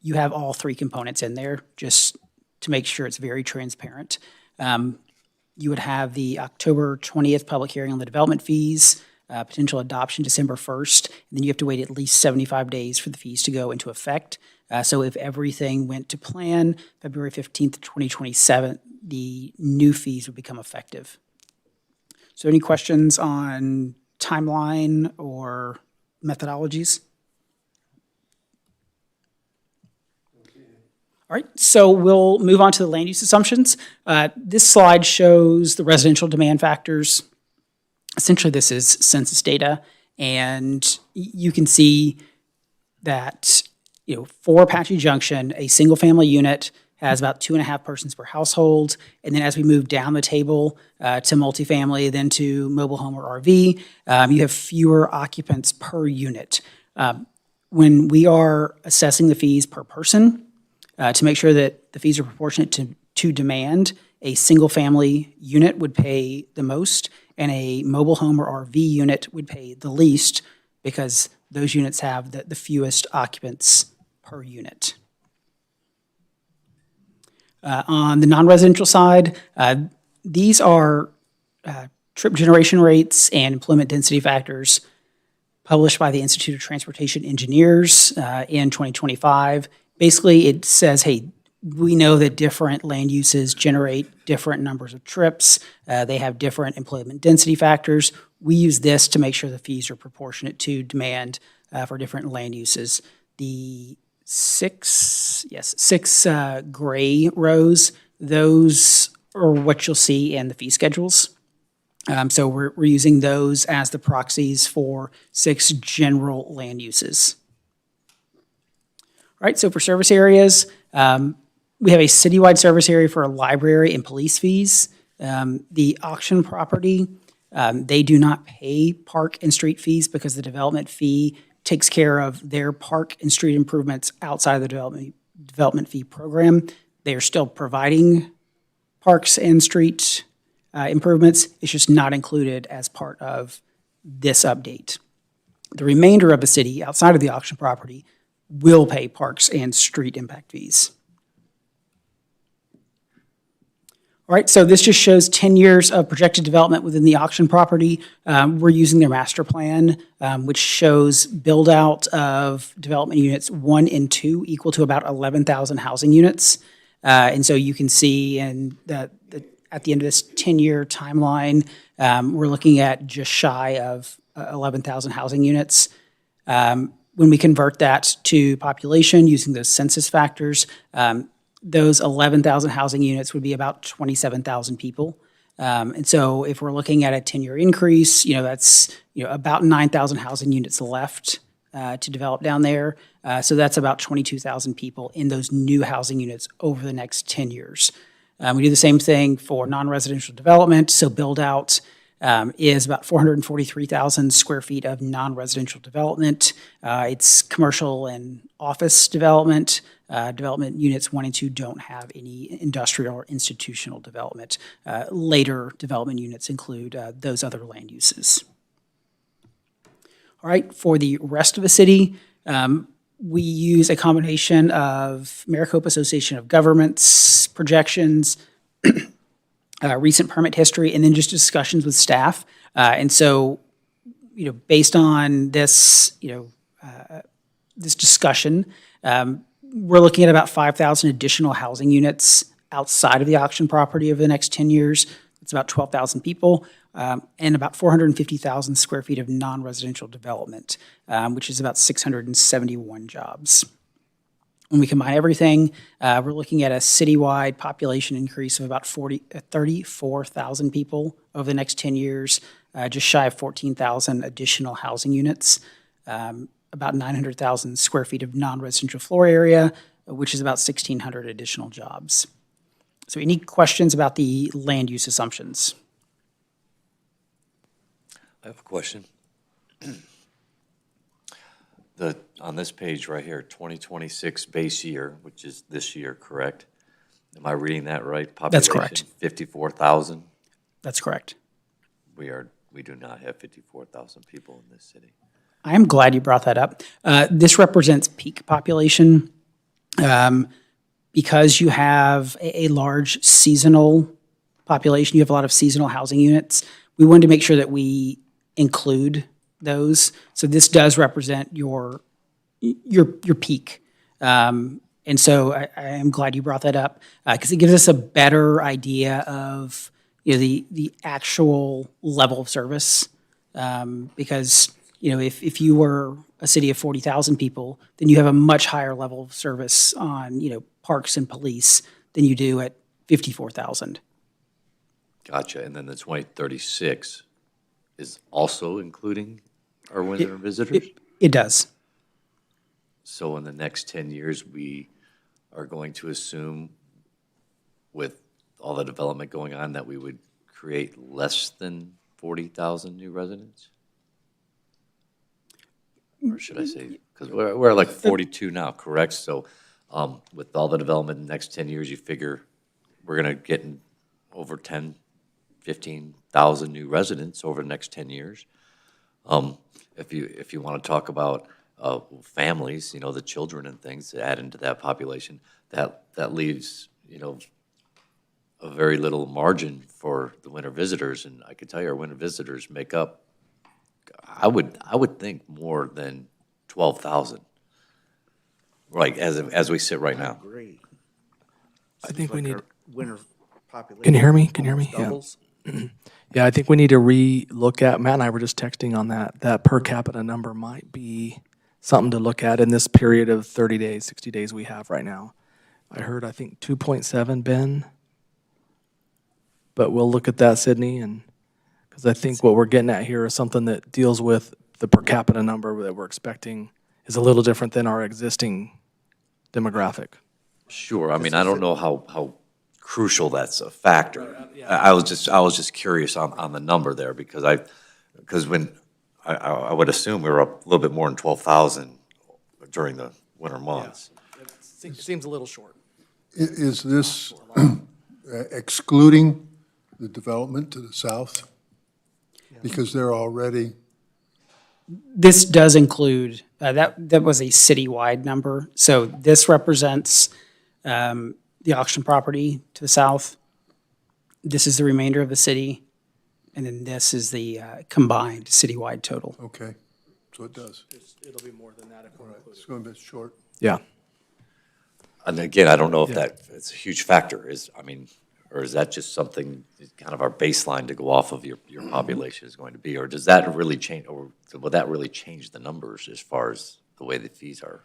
you have all three components in there, just to make sure it's very transparent. You would have the October 20th public hearing on the development fees, potential adoption December 1st, and then you have to wait at least 75 days for the fees to go into effect. So if everything went to plan, February 15th, 2027, the new fees would become effective. So any questions on timeline or methodologies? All right, so we'll move on to the land use assumptions. This slide shows the residential demand factors. Essentially, this is census data, and you can see that, for Apache Junction, a single-family unit has about 2.5 persons per household, and then as we move down the table to multifamily, then to mobile home or RV, you have fewer occupants per unit. When we are assessing the fees per person, to make sure that the fees are proportionate to demand, a single-family unit would pay the most, and a mobile home or RV unit would pay the least, because those units have the fewest occupants per unit. On the non-residential side, these are trip generation rates and employment density factors published by the Institute of Transportation Engineers in 2025. Basically, it says, hey, we know that different land uses generate different numbers of trips. They have different employment density factors. We use this to make sure the fees are proportionate to demand for different land uses. The six gray rows, those are what you'll see in the fee schedules. So we're using those as the proxies for 6 general land uses. All right, so for service areas, we have a citywide service area for a library and police fees. The auction property, they do not pay park and street fees because the development fee takes care of their park and street improvements outside of the development fee program. They are still providing parks and street improvements. It's just not included as part of this update. The remainder of the city outside of the auction property will pay parks and street impact fees. All right, so this just shows 10 years of projected development within the auction property. We're using their master plan, which shows build out of development units 1 and 2 equal to about 11,000 housing units. And so you can see at the end of this 10-year timeline, we're looking at just shy of 11,000 housing units. When we convert that to population using those census factors, those 11,000 housing units would be about 27,000 people. And so if we're looking at a 10-year increase, that's about 9,000 housing units left to develop down there. So that's about 22,000 people in those new housing units over the next 10 years. We do the same thing for non-residential development. So build out is about 443,000 square feet of non-residential development. It's commercial and office development. Development units 1 and 2 don't have any industrial or institutional development. Later development units include those other land uses. All right, for the rest of the city, we use a combination of Maricopa Association of Governments projections, recent permit history, and then just discussions with staff. And so, based on this, this discussion, we're looking at about 5,000 additional housing units outside of the auction property over the next 10 years. It's about 12,000 people, and about 450,000 square feet of non-residential development, which is about 671 jobs. When we combine everything, we're looking at a citywide population increase of about 34,000 people over the next 10 years, just shy of 14,000 additional housing units, about 900,000 square feet of non-residential floor area, which is about 1,600 additional jobs. So any questions about the land use assumptions? I have a question. On this page right here, 2026 base year, which is this year, correct? Am I reading that right? That's correct. Population 54,000? That's correct. We do not have 54,000 people in this city. I am glad you brought that up. This represents peak population. Because you have a large seasonal population, you have a lot of seasonal housing units, we wanted to make sure that we include those. So this does represent your peak. And so I am glad you brought that up, because it gives us a better idea of, the actual level of service. Because, if you were a city of 40,000 people, then you have a much higher level of service on, parks and police than you do at 54,000. Gotcha. And then the 2036 is also including our winter visitors? It does. So in the next 10 years, we are going to assume, with all the development going on, that we would create less than 40,000 new residents? Or should I say, because we're like 42 now, correct? So with all the development in the next 10 years, you figure we're going to get over 10, 15,000 new residents over the next 10 years. If you want to talk about families, the children and things to add into that population, that leaves, a very little margin for the winter visitors. And I can tell you our winter visitors make up, I would think, more than 12,000. Right, as we sit right now. Agree. I think we need. Winter population. Can you hear me? Can you hear me? Doubles. Yeah. Yeah, I think we need to re-look at, Matt and I were just texting on that per capita number might be something to look at in this period of 30 days, 60 days we have right now. I think 2.7, Ben. But we'll look at that, Sydney, and because I think what we're getting at here is something that deals with the per capita number that we're expecting is a little different than our existing demographic. Sure. I mean, I don't know how crucial that's a factor. I was just curious on the number there, because when I would assume we were up a little bit more than 12,000 during the winter months. Yeah. It seems a little short. Is this excluding the development to the south? Because they're already, This does include, that was a citywide number. So this represents the auction property to the south. This is the remainder of the city. And then this is the combined citywide total. okay, so it does. It'll be more than that if we're including. It's going to be short. Yeah. And again, I don't know if it's a huge factor, or is that just something, kind of our baseline to go off of your population is going to be, or does that really change, or will that really change the numbers as far as the way the fees are?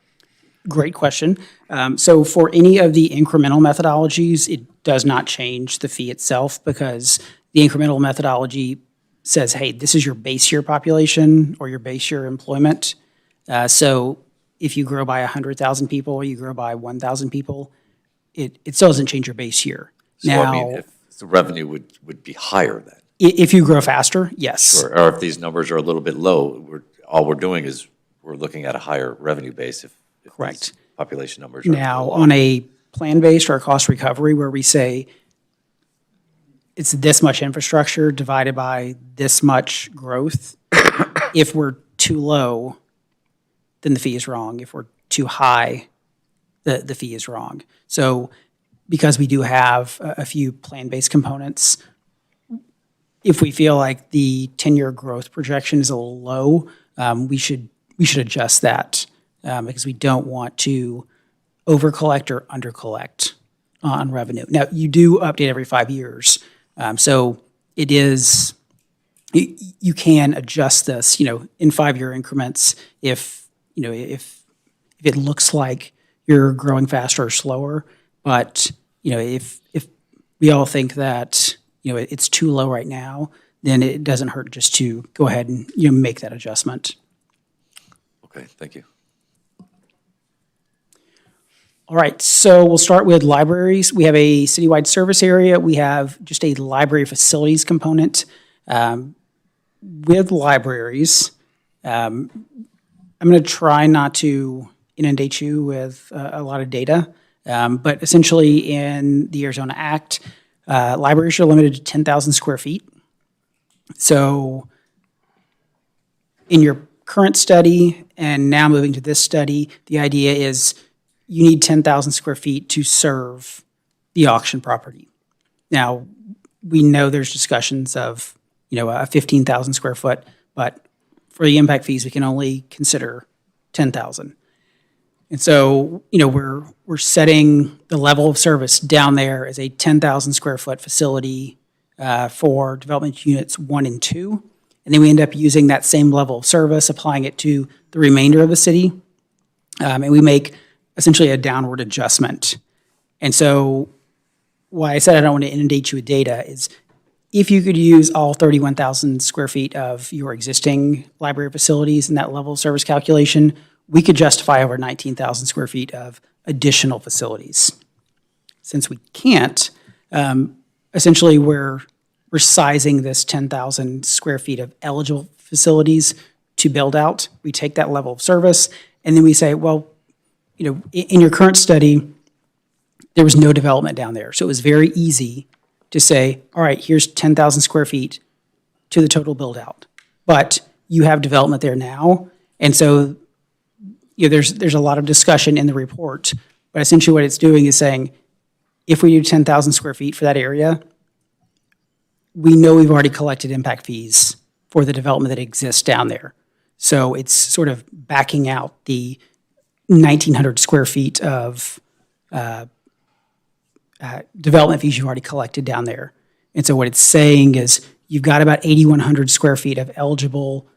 Great question. So for any of the incremental methodologies, it does not change the fee itself, because the incremental methodology says, hey, this is your base year population or your base year employment. So if you grow by 100,000 people or you grow by 1,000 people, it still doesn't change your base year. So Now, I mean, if the revenue would be higher then? if you grow faster, yes. Or if these numbers are a little bit low, all we're doing is we're looking at a higher revenue base if Correct. these population numbers are Now, low. on a plan-based or a cost recovery where we say it's this much infrastructure divided by this much growth, if we're too low, then the fee is wrong. If we're too high, the fee is wrong. So because we do have a few plan-based components, if we feel like the 10-year growth projection is a little low, we should adjust that, because we don't want to over-collect or under-collect on revenue. Now, you do update every 5 years, so it is, you can adjust this, in 5-year increments if it looks like you're growing faster or slower. But, if we all think that, it's too low right now, then it doesn't hurt just to go ahead and, make that adjustment. Okay, thank you. All right, so we'll start with libraries. We have a citywide service area. We have just a library facilities component. With libraries, I'm going to try not to inundate you with a lot of data. But essentially, in the Arizona Act, libraries are limited to 10,000 square feet. So in your current study and now moving to this study, the idea is you need 10,000 square feet to serve the auction property. Now, we know there's discussions of, a 15,000 square foot, but for the impact fees, we can only consider 10,000. And so, we're setting the level of service down there as a 10,000 square foot facility for development units 1 and 2. And then we end up using that same level of service, applying it to the remainder of the city. And we make essentially a downward adjustment. And so why I said I don't want to inundate you with data is if you could use all 31,000 square feet of your existing library facilities in that level of service calculation, we could justify over 19,000 square feet of additional facilities. Since we can't, essentially we're sizing this 10,000 square feet of eligible facilities to build out. We take that level of service, and then we say, well, in your current study, there was no development down there. So it was very easy to say, all right, here's 10,000 square feet to the total build out. But you have development there now. And so there's a lot of discussion in the report. But essentially what it's doing is saying, if we do 10,000 square feet for that area, we know we've already collected impact fees for the development that exists down there. So it's sort of backing out the 1,900 square feet of development fees you've already collected down there. And so what it's saying is you've got about 8,100 square feet of eligible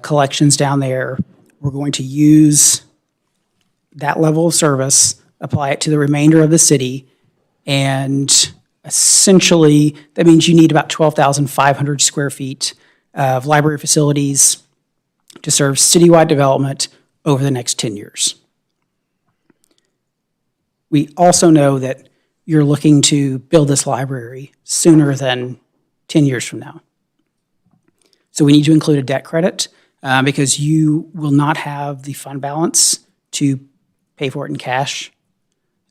collections down there. We're going to use that level of service, apply it to the remainder of the city, and essentially that means you need about 12,500 square feet of library facilities to serve citywide development over the next 10 years. We also know that you're looking to build this library sooner than 10 years from now. So we need to include a debt credit because you will not have the fund balance to pay for it in cash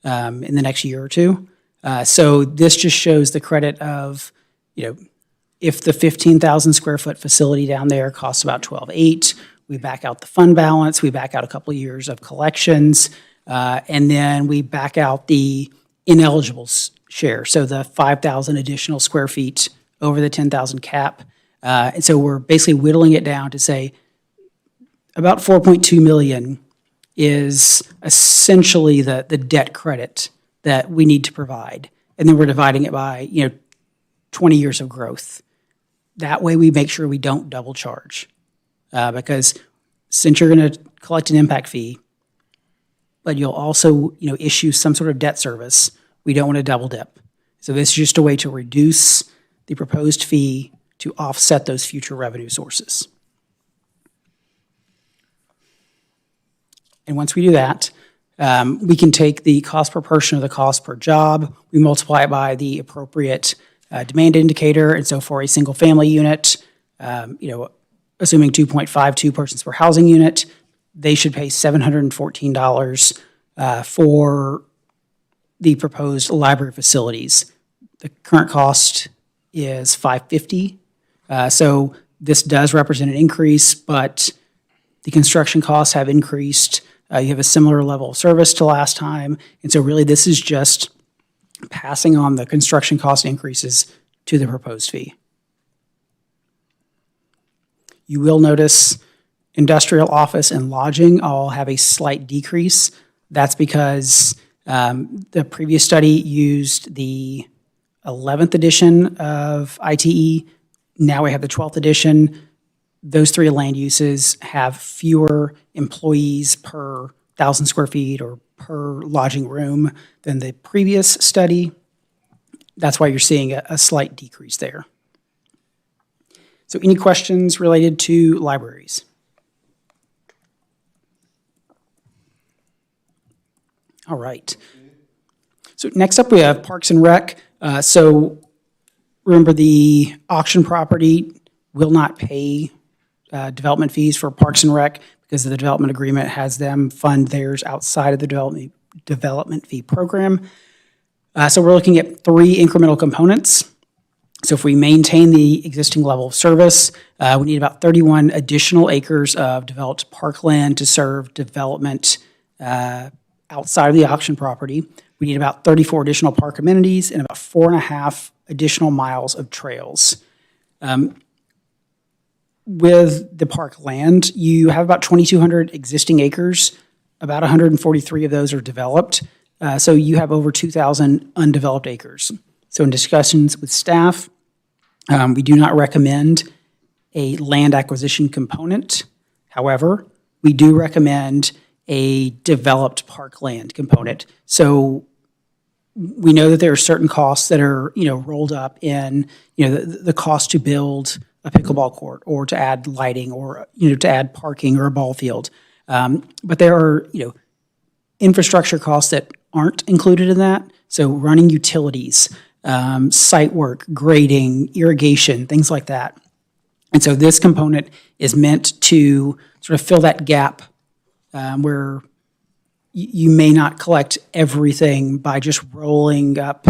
in the next year or two. So this just shows the credit of, if the 15,000 square foot facility down there costs about 12.8, we back out the fund balance, we back out a couple of years of collections, and then we back out the ineligible share, so the 5,000 additional square feet over the 10,000 cap. And so we're basically whittling it down to say about 4.2 million is essentially the debt credit that we need to provide. And then we're dividing it by, 20 years of growth. That way we make sure we don't double charge. Because since you're going to collect an impact fee, but you'll also, issue some sort of debt service, we don't want to double dip. So this is just a way to reduce the proposed fee to offset those future revenue sources. And once we do that, we can take the cost per person or the cost per job, we multiply it by the appropriate demand indicator. And so for a single family unit, assuming 2.52 persons per housing unit, they should pay $714 for the proposed library facilities. The current cost is $550. So this does represent an increase, but the construction costs have increased. You have a similar level of service to last time. And so really this is just passing on the construction cost increases to the proposed fee. You will notice industrial, office, and lodging all have a slight decrease. That's because the previous study used the 11th edition of ITE. Now we have the 12th edition. Those three land uses have fewer employees per 1,000 square feet or per lodging room than the previous study. That's why you're seeing a slight decrease there. So any questions related to libraries? All right. So next up we have Parks and Rec. So remember the auction property will not pay development fees for Parks and Rec because the development agreement has them fund theirs outside of the development fee program. So we're looking at 3 incremental components. So if we maintain the existing level of service, we need about 31 additional acres of developed parkland to serve development outside of the auction property. We need about 34 additional park amenities and about 4.5 additional miles of trails. With the park land, you have about 2,200 existing acres. About 143 of those are developed. So you have over 2,000 undeveloped acres. So in discussions with staff, we do not recommend a land acquisition component. However, we do recommend a developed parkland component. So we know that there are certain costs that are, rolled up in, the cost to build a pickleball court or to add lighting or, to add parking or a ball field. But there are, infrastructure costs that aren't included in that. So running utilities, site work, grading, irrigation, things like that. And so this component is meant to sort of fill that gap where you may not collect everything by just rolling up,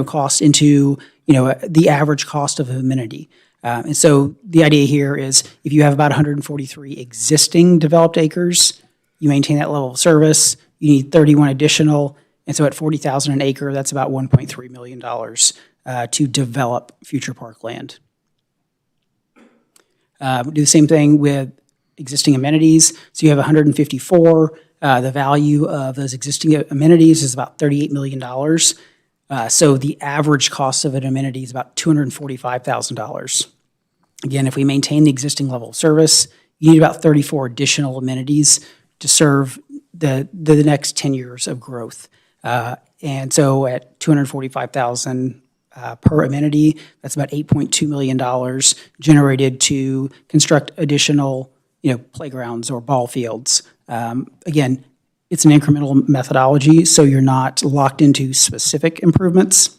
cost into, the average cost of an amenity. And so the idea here is if you have about 143 existing developed acres, you maintain that level of service, you need 31 additional, and so at $40,000 an acre, that's about $1.3 million to develop future parkland. We do the same thing with existing amenities. So you have 154. The value of those existing amenities is about $38 million. So the average cost of an amenity is about $245,000. Again, if we maintain the existing level of service, you need about 34 additional amenities to serve the next 10 years of growth. And so at $245,000 per amenity, that's about $8.2 million generated to construct additional, playgrounds or ball fields. Again, it's an incremental methodology, so you're not locked into specific improvements.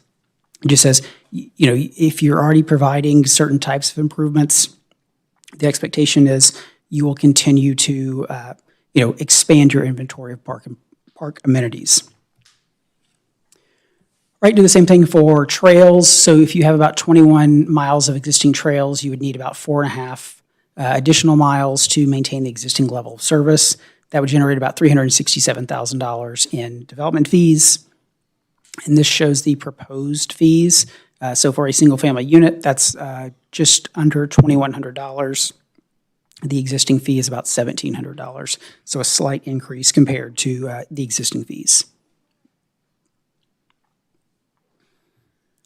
It just says, if you're already providing certain types of improvements, the expectation is you will continue to, expand your inventory of park amenities. Right, do the same thing for trails. So if you have about 21 miles of existing trails, you would need about 4.5 additional miles to maintain the existing level of service. That would generate about $367,000 in development fees. And this shows the proposed fees. So for a single-family unit, that's just under $2,100. The existing fee is about $1,700. So a slight increase compared to the existing fees.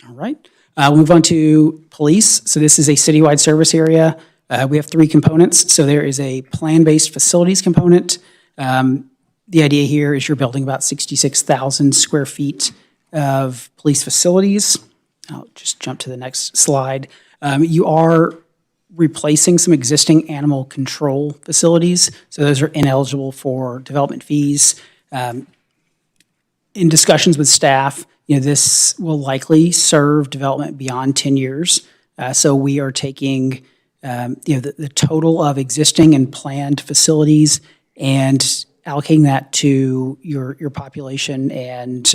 All right, we'll move on to police. So this is a citywide service area. We have 3 components. So there is a plan-based facilities component. The idea here is you're building about 66,000 square feet of police facilities. I'll just jump to the next slide. You are replacing some existing animal control facilities. So those are ineligible for development fees. In discussions with staff, this will likely serve development beyond 10 years. So we are taking the total of existing and planned facilities and allocating that to your population and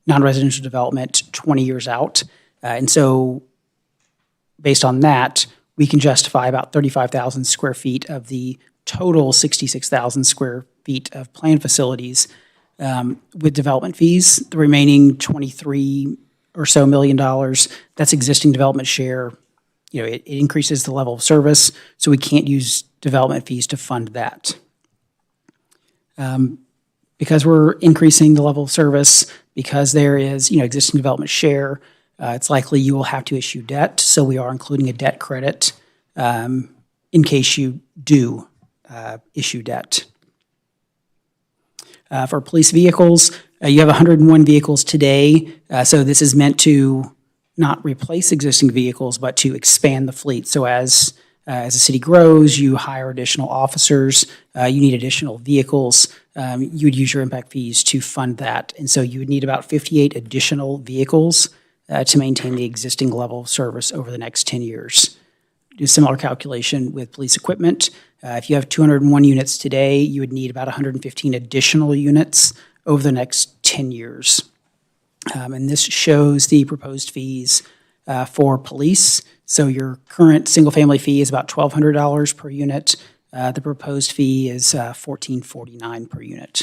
non-residential development 20 years out. And so based on that, we can justify about 35,000 square feet of the total 66,000 square feet of planned facilities with development fees. The remaining 23 or so $million, that's existing development share. It increases the level of service, so we can't use development fees to fund that. Because we're increasing the level of service, because there is, existing development share, it's likely you will have to issue debt, so we are including a debt credit in case you do issue debt. For police vehicles, you have 101 vehicles today, so this is meant to not replace existing vehicles, but to expand the fleet. So as the city grows, you hire additional officers, you need additional vehicles, you would use your impact fees to fund that. And so you would need about 58 additional vehicles to maintain the existing level of service over the next 10 years. Do a similar calculation with police equipment. If you have 201 units today, you would need about 115 additional units over the next 10 years. And this shows the proposed fees for police. So your current single-family fee is about $1,200 per unit. The proposed fee is $1,449 per unit.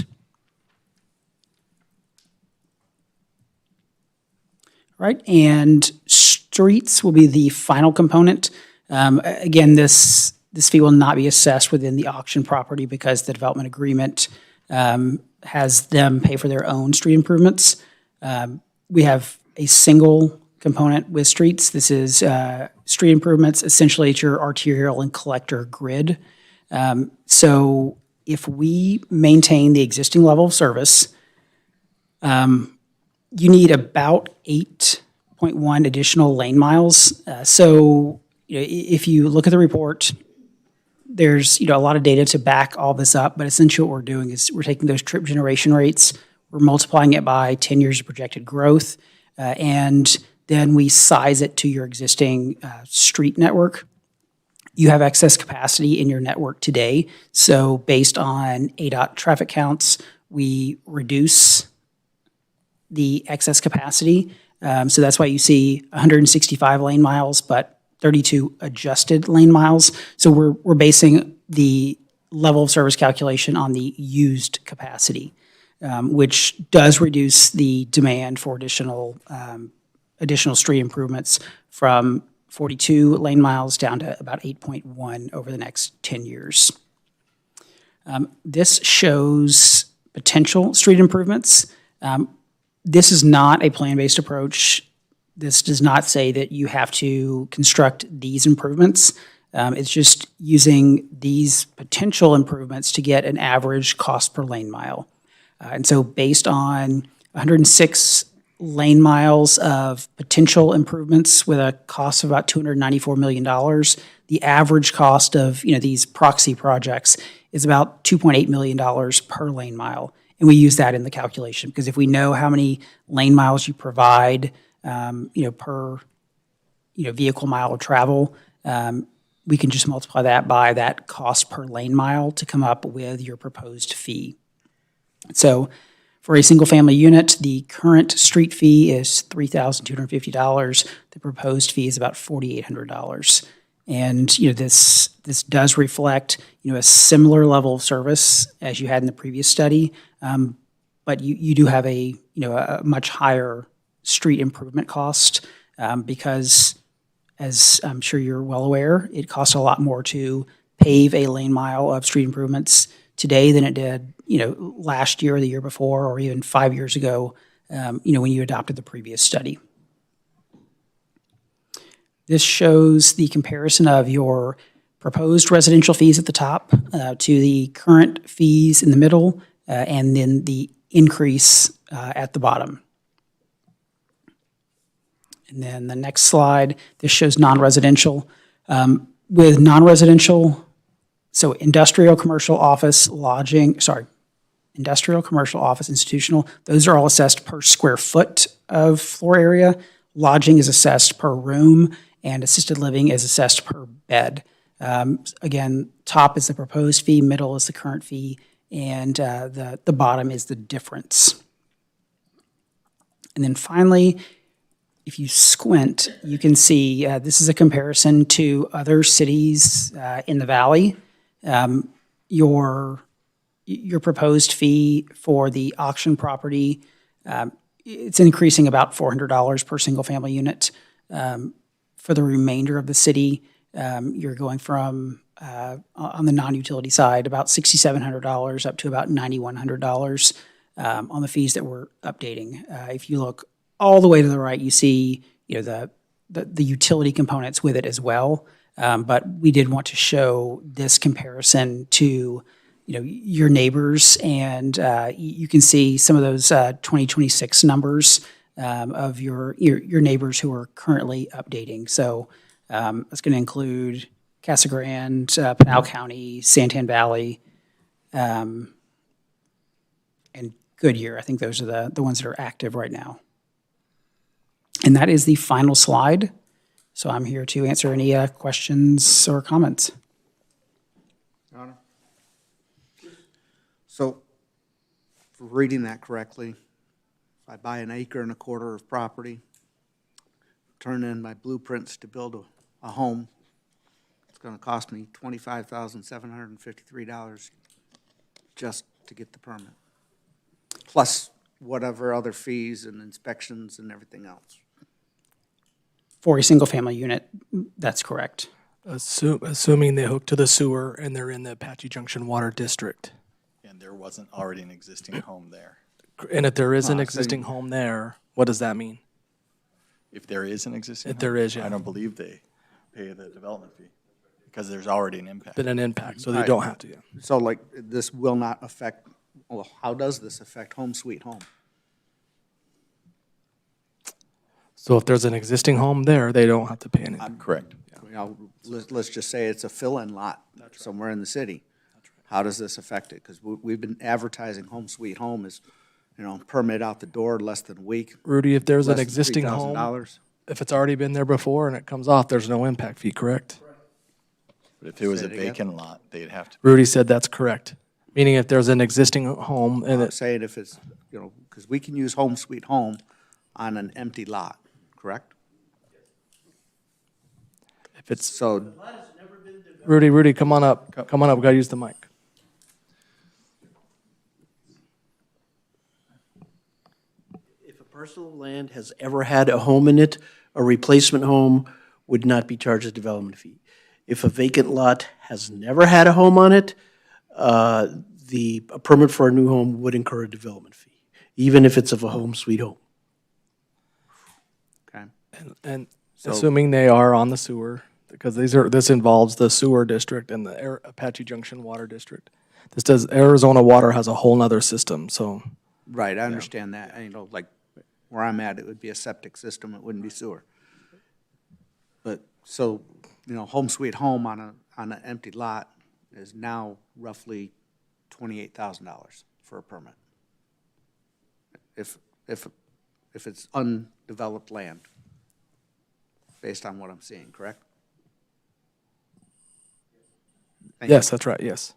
All right, and streets will be the final component. Again, this fee will not be assessed within the auction property because the development agreement has them pay for their own street improvements. We have a single component with streets. This is street improvements. Essentially, it's your arterial and collector grid. So if we maintain the existing level of service, you need about 8.1 additional lane miles. So if you look at the report, there's a lot of data to back all this up, but essentially what we're doing is we're taking those trip generation rates, we're multiplying it by 10 years of projected growth, and then we size it to your existing street network. You have excess capacity in your network today, so based on ADOT traffic counts, we reduce the excess capacity. So that's why you see 165 lane miles, but 32 adjusted lane miles. So we're basing the level of service calculation on the used capacity, which does reduce the demand for additional street improvements from 42 lane miles down to about 8.1 over the next 10 years. This shows potential street improvements. This is not a plan-based approach. This does not say that you have to construct these improvements. It's just using these potential improvements to get an average cost per lane mile. And so based on 106 lane miles of potential improvements with a cost of about $294 million, the average cost of these proxy projects is about $2.8 million per lane mile. And we use that in the calculation because if we know how many lane miles you provide per vehicle mile of travel, we can just multiply that by that cost per lane mile to come up with your proposed fee. So for a single-family unit, the current street fee is $3,250. The proposed fee is about $4,800. And this does reflect a similar level of service as you had in the previous study, but you do have a much higher street improvement cost because, as I'm sure you're well aware, it costs a lot more to pave a lane mile of street improvements today than it did last year or the year before or even 5 years ago when you adopted the previous study. This shows the comparison of your proposed residential fees at the top to the current fees in the middle and then the increase at the bottom. And then the next slide, this shows non-residential. With non-residential, so industrial, commercial, office, lodging, industrial, commercial, office, institutional, those are all assessed per square foot of floor area. Lodging is assessed per room, and assisted living is assessed per bed. Again, top is the proposed fee, middle is the current fee, and the bottom is the difference. And then finally, if you squint, you can see this is a comparison to other cities in the valley. Your proposed fee for the auction property, it's increasing about $400 per single family unit. For the remainder of the city, you're going from, on the non-utility side, about $6,700 up to about $9,100 on the fees that we're updating. If you look all the way to the right, you see the utility components with it as well. But we did want to show this comparison to your neighbors, and you can see some of those 2026 numbers of your neighbors who are currently updating. So that's going to include Casa Grande, Pinal County, Santan Valley, and Goodyear. I think those are the ones that are active right now. And that is the final slide. So I'm here to answer any questions or comments. So reading that correctly, if I buy an acre and a quarter of property, turn in my blueprints to build a home, it's gonna cost me $25,753 just to get the permit, plus whatever other fees and inspections and everything else. For a single-family unit, that's correct. Assuming they hook to the sewer and they're in the Apache Junction Water District. And there wasn't already an existing home there. And if there is an existing home there, what does that mean? If there is an existing If home, there is, yeah. I don't believe they pay the development fee, because there's already an impact. Been an impact, so they Right. don't have to, yeah. So like, this will not affect, well, how does this affect Home Sweet Home? So if there's an existing home there, they don't have to pay anything. Correct. You know, let's just say it's a fill-in lot somewhere in the city. How does this affect it? Because we've been advertising Home Sweet Home as, you know, permit out the door, less than a week. Rudy, if there's an less than existing home, $3,000. if it's already been there before and it comes off, there's no impact fee, correct? But if it was Say a it again. vacant lot, they'd have to. Rudy said that's correct. Meaning if there's an existing home and I'm it, saying if it's, you know, because we can use Home Sweet Home on an empty lot, correct? if it's, So, Rudy, come on up. Come on up, we gotta use the mic. If a parcel of land has ever had a home in it, a replacement home would not be charged a development fee. If a vacant lot has never had a home on it, a permit for a new home would incur a development fee, even if it's of a home sweet home. okay. And So- assuming they are on the sewer, because this involves the sewer district and the Apache Junction Water District. Arizona Water has a whole nother system, so. Right, I understand that. And, you know, like, where I'm at, it would be a septic system, it wouldn't be sewer. But, so, you know, Home Sweet Home on an empty lot is now roughly $28,000 for a permit. If it's undeveloped land, based on what I'm seeing, correct? Thank you. Yes, that's right, yes.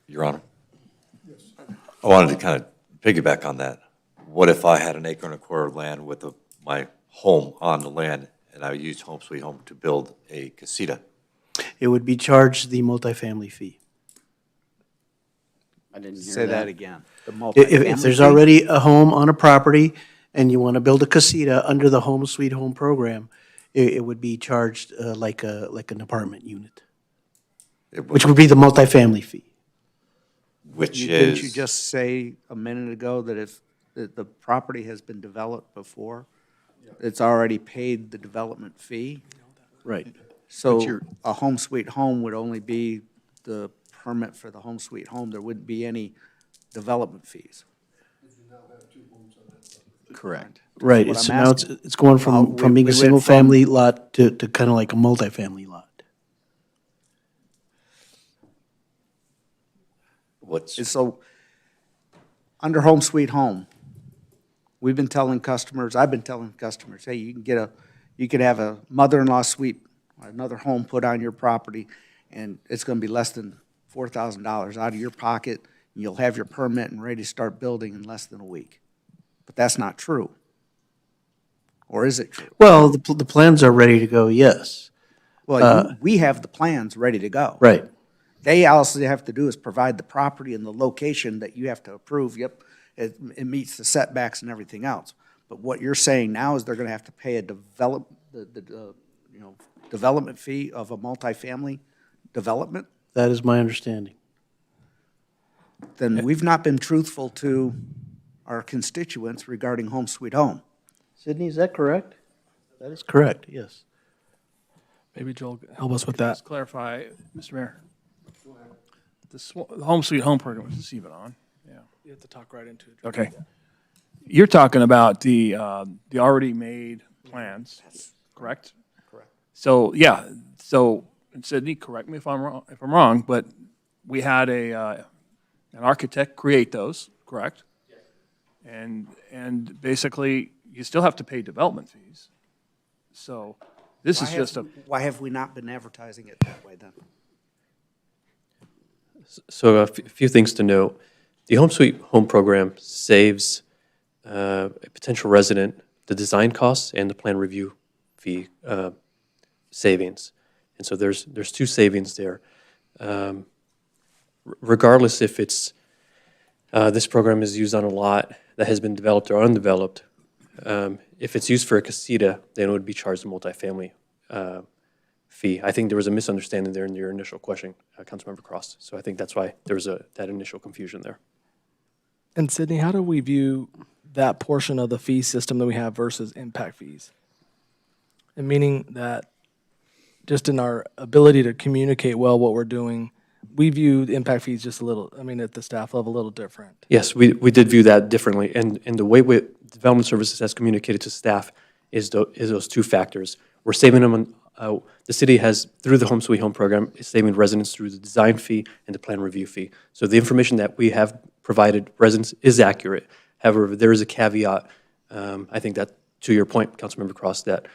Your Honor? I wanted to kind of piggyback on that. What if I had an acre and a quarter of land with my home on the land, and I used Home Sweet Home to build a casita? It would be charged the multifamily fee. I didn't hear Say that again. The If there's multifamily fee? already a home on a property and you want to build a casita under the Home Sweet Home program, it would be charged like an apartment unit, which would be the multifamily fee. Which Didn't you is, just say a minute ago that if the property has been developed before, it's already paid the development fee? Right. So a Home Sweet Home would only be the permit for the Home Sweet Home. There wouldn't be any development fees. Correct. Right, what it's I'm now asking. it's going Well, from being we a went single-family lot to kind of like a multifamily lot. what's, So, under Home Sweet Home, we've been telling customers, I've been telling customers, hey, you could have a mother-in-law suite, another home put on your property, and it's gonna be less than $4,000 out of your pocket, and you'll have your permit and ready to start building in less than a week. But that's not true. Or is it true? Well, the plans are ready to go, yes. Well, we have the plans ready to go. Right. They also have to do is provide the property and the location that you have to approve, yep, it meets the setbacks and everything else. But what you're saying now is they're gonna have to pay a development fee of a multifamily development? That is my understanding. Then we've not been truthful to our constituents regarding Home Sweet Home. Sydney, is that correct? That is correct, yes. Maybe Joel can help us with that. Just clarify, Mr. Mayor. The Home Sweet Home program, is this even on? Yeah. You have to talk right into it. Okay. You're talking about the already made plans, correct? Correct. So, yeah, so, and Sydney, correct me if I'm wrong, but we had an architect create those, correct? Yes. And basically, you still have to pay development fees. So, this is just a, Why have we not been advertising it that way then? So a few things to note. The Home Sweet Home program saves a potential resident the design costs and the plan review fee savings. And so there's two savings there. Regardless if it's, this program is used on a lot that has been developed or undeveloped, if it's used for a casita, then it would be charged a multifamily fee. I think there was a misunderstanding there in your initial question, Councilmember Cross. So I think that's why there was that initial confusion there. And Sydney, how do we view that portion of the fee system that we have versus impact fees? And meaning that just in our ability to communicate well what we're doing, we view the impact fees just a little, I mean, at the staff level, a little different. Yes, we did view that differently. And the way Development Services has communicated to staff is those two factors. We're saving them on, the city has, through the Home Sweet Home program, is saving residents through the design fee and the plan review fee. So the information that we have provided residents is accurate. However, there is a caveat, I think that, to your point, Councilmember Cross, that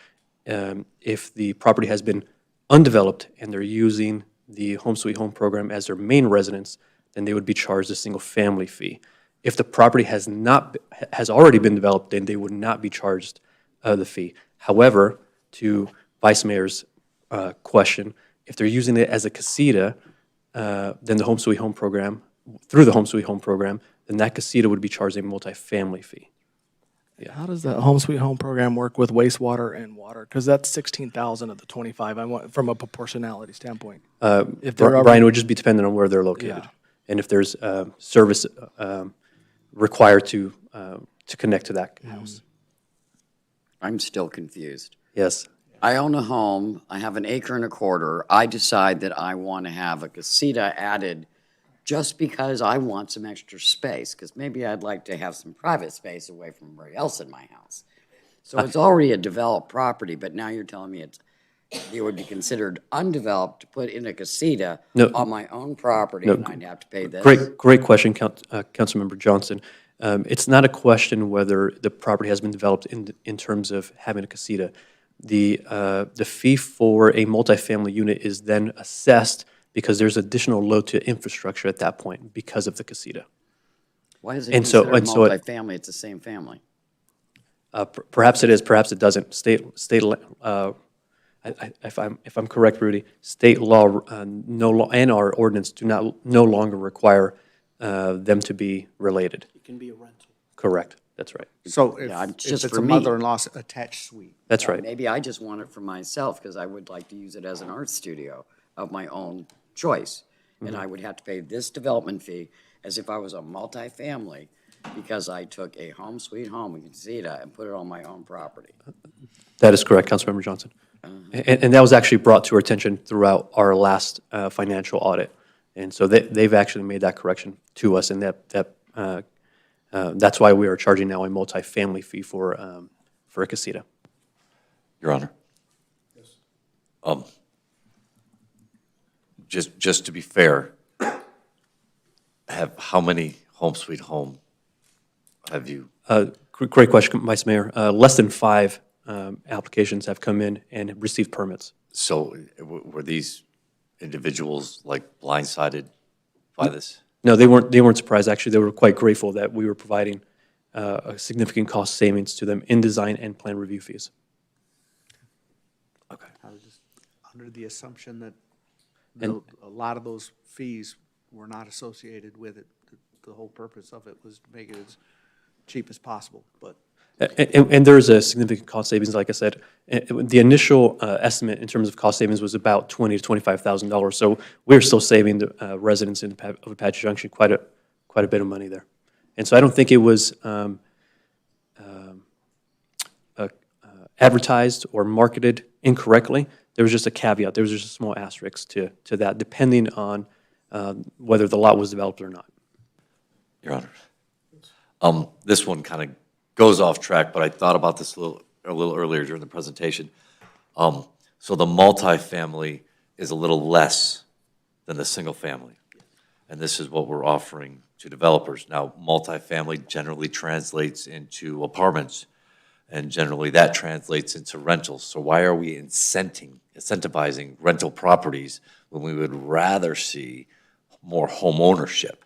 if the property has been undeveloped and they're using the Home Sweet Home program as their main residence, then they would be charged a single-family fee. If the property has already been developed, then they would not be charged the fee. However, to Vice Mayor's question, if they're using it as a casita, then the Home Sweet Home program, through the Home Sweet Home program, then that casita would be charged a multifamily fee. Yeah. How does the Home Sweet Home program work with wastewater and water? Because that's 16,000 of the 25. I want from a proportionality standpoint. If Brian, it would just be dependent on where they're located, and if there's service required to connect to that house. I'm still confused. Yes. I own a home, I have 1.25 acres. I decide that I want to have a casita added just because I want some extra space, because maybe I'd like to have some private space away from everybody else in my house. So it's already a developed property, but now you're telling me it would be considered undeveloped to put in a casita on my own property, and I'd have to pay this? Great question, Councilmember Johnson. It's not a question whether the property has been developed in terms of having a casita. The fee for a multifamily unit is then assessed because there's additional load to infrastructure at that point because of the casita. Why is it considered multifamily? It's the same family. Perhaps it is, perhaps it doesn't. If I'm correct, Rudy, state law and our ordinance do no longer require them to be related. It can be a rental. Correct. That's right. So if it's a mother-in-law's attached suite. That's right. Maybe I just want it for myself because I would like to use it as an art studio of my own choice. And I would have to pay this development fee as if I was a multifamily because I took a Home Sweet Home in Casita and put it on my own property. That is correct, Councilmember Johnson. And that was actually brought to our attention throughout our last financial audit. And so they've actually made that correction to us, and that's why we are charging now a multifamily fee for a casita. Your Honor. Yes. Just to be fair, how many Home Sweet Home have you? Great question, Vice Mayor. Less than 5 applications have come in and received permits. So were these individuals like blindsided by this? No, they weren't surprised. Actually, they were quite grateful that we were providing a significant cost savings to them in design and plan review fees. Okay. I was just under the assumption that a lot of those fees were not associated with it. The whole purpose of it was to make it as cheap as possible, but. And there is a significant cost savings, like I said. The initial estimate in terms of cost savings was about $20,000 to $25,000. So we're still saving the residents of Apache Junction quite a bit of money there. And so I don't think it was advertised or marketed incorrectly. There was just a caveat. There was just a small asterisk to that, depending on whether the lot was developed or not. Your Honor, this one kind of goes off track, but I thought about this a little earlier during the presentation. So the multifamily is a little less than the single family, and this is what we're offering to developers. Now, multifamily generally translates into apartments, and generally that translates into rentals. So why are we incentivizing rental properties when we would rather see more home ownership?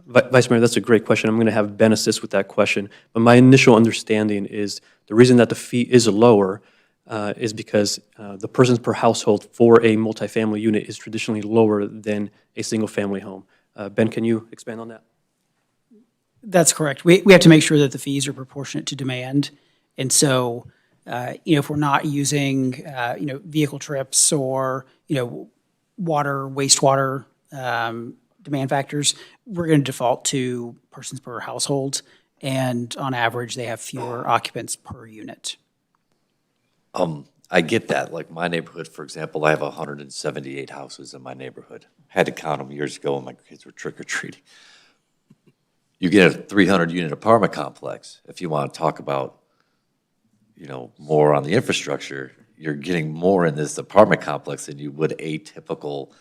Vice Mayor, that's a great question. I'm going to have Ben assist with that question. But my initial understanding is the reason that the fee is lower is because the persons per household for a multifamily unit is traditionally lower than a single-family home. Ben, can you expand on that? That's correct. We have to make sure that the fees are proportionate to demand. And so, if we're not using, vehicle trips or, water, wastewater demand factors, we're going to default to persons per household. And on average, they have fewer occupants per unit. I get that. Like my neighborhood, for example, I have 178 houses in my neighborhood. Had to count them years ago when my kids were trick-or-treating. You get a 300-unit apartment complex. If you want to talk about, more on the infrastructure, you're getting more in this apartment complex than you would a typical,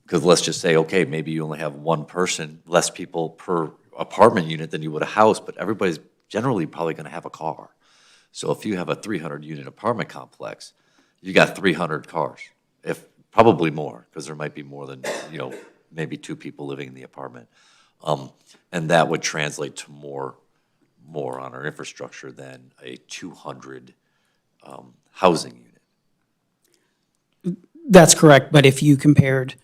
because let's just say, okay, maybe you only have one person, less people per apartment unit than you would a house, but everybody's generally probably going to have a car. So if you have a 300-unit apartment complex, you got 300 cars, if probably more, because there might be more than, maybe 2 people living in the apartment. And that would translate to more on our infrastructure than a 200 housing unit. That's correct. But if you compared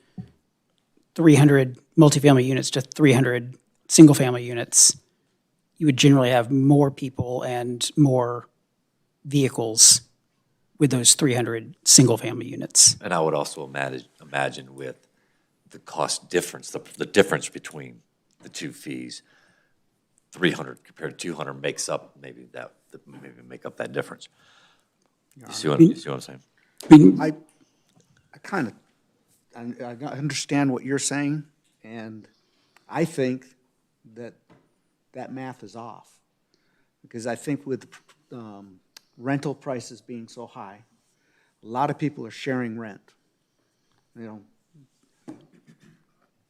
300 multifamily units to 300 single-family units, you would generally have more people and more vehicles with those 300 single-family units. And I would also imagine with the cost difference, the difference between the two fees, 300 compared to 200 makes up maybe make up that difference. You see what I'm saying? I kind of, I understand what you're saying, and I think that math is off. Because I think with rental prices being so high, a lot of people are sharing rent.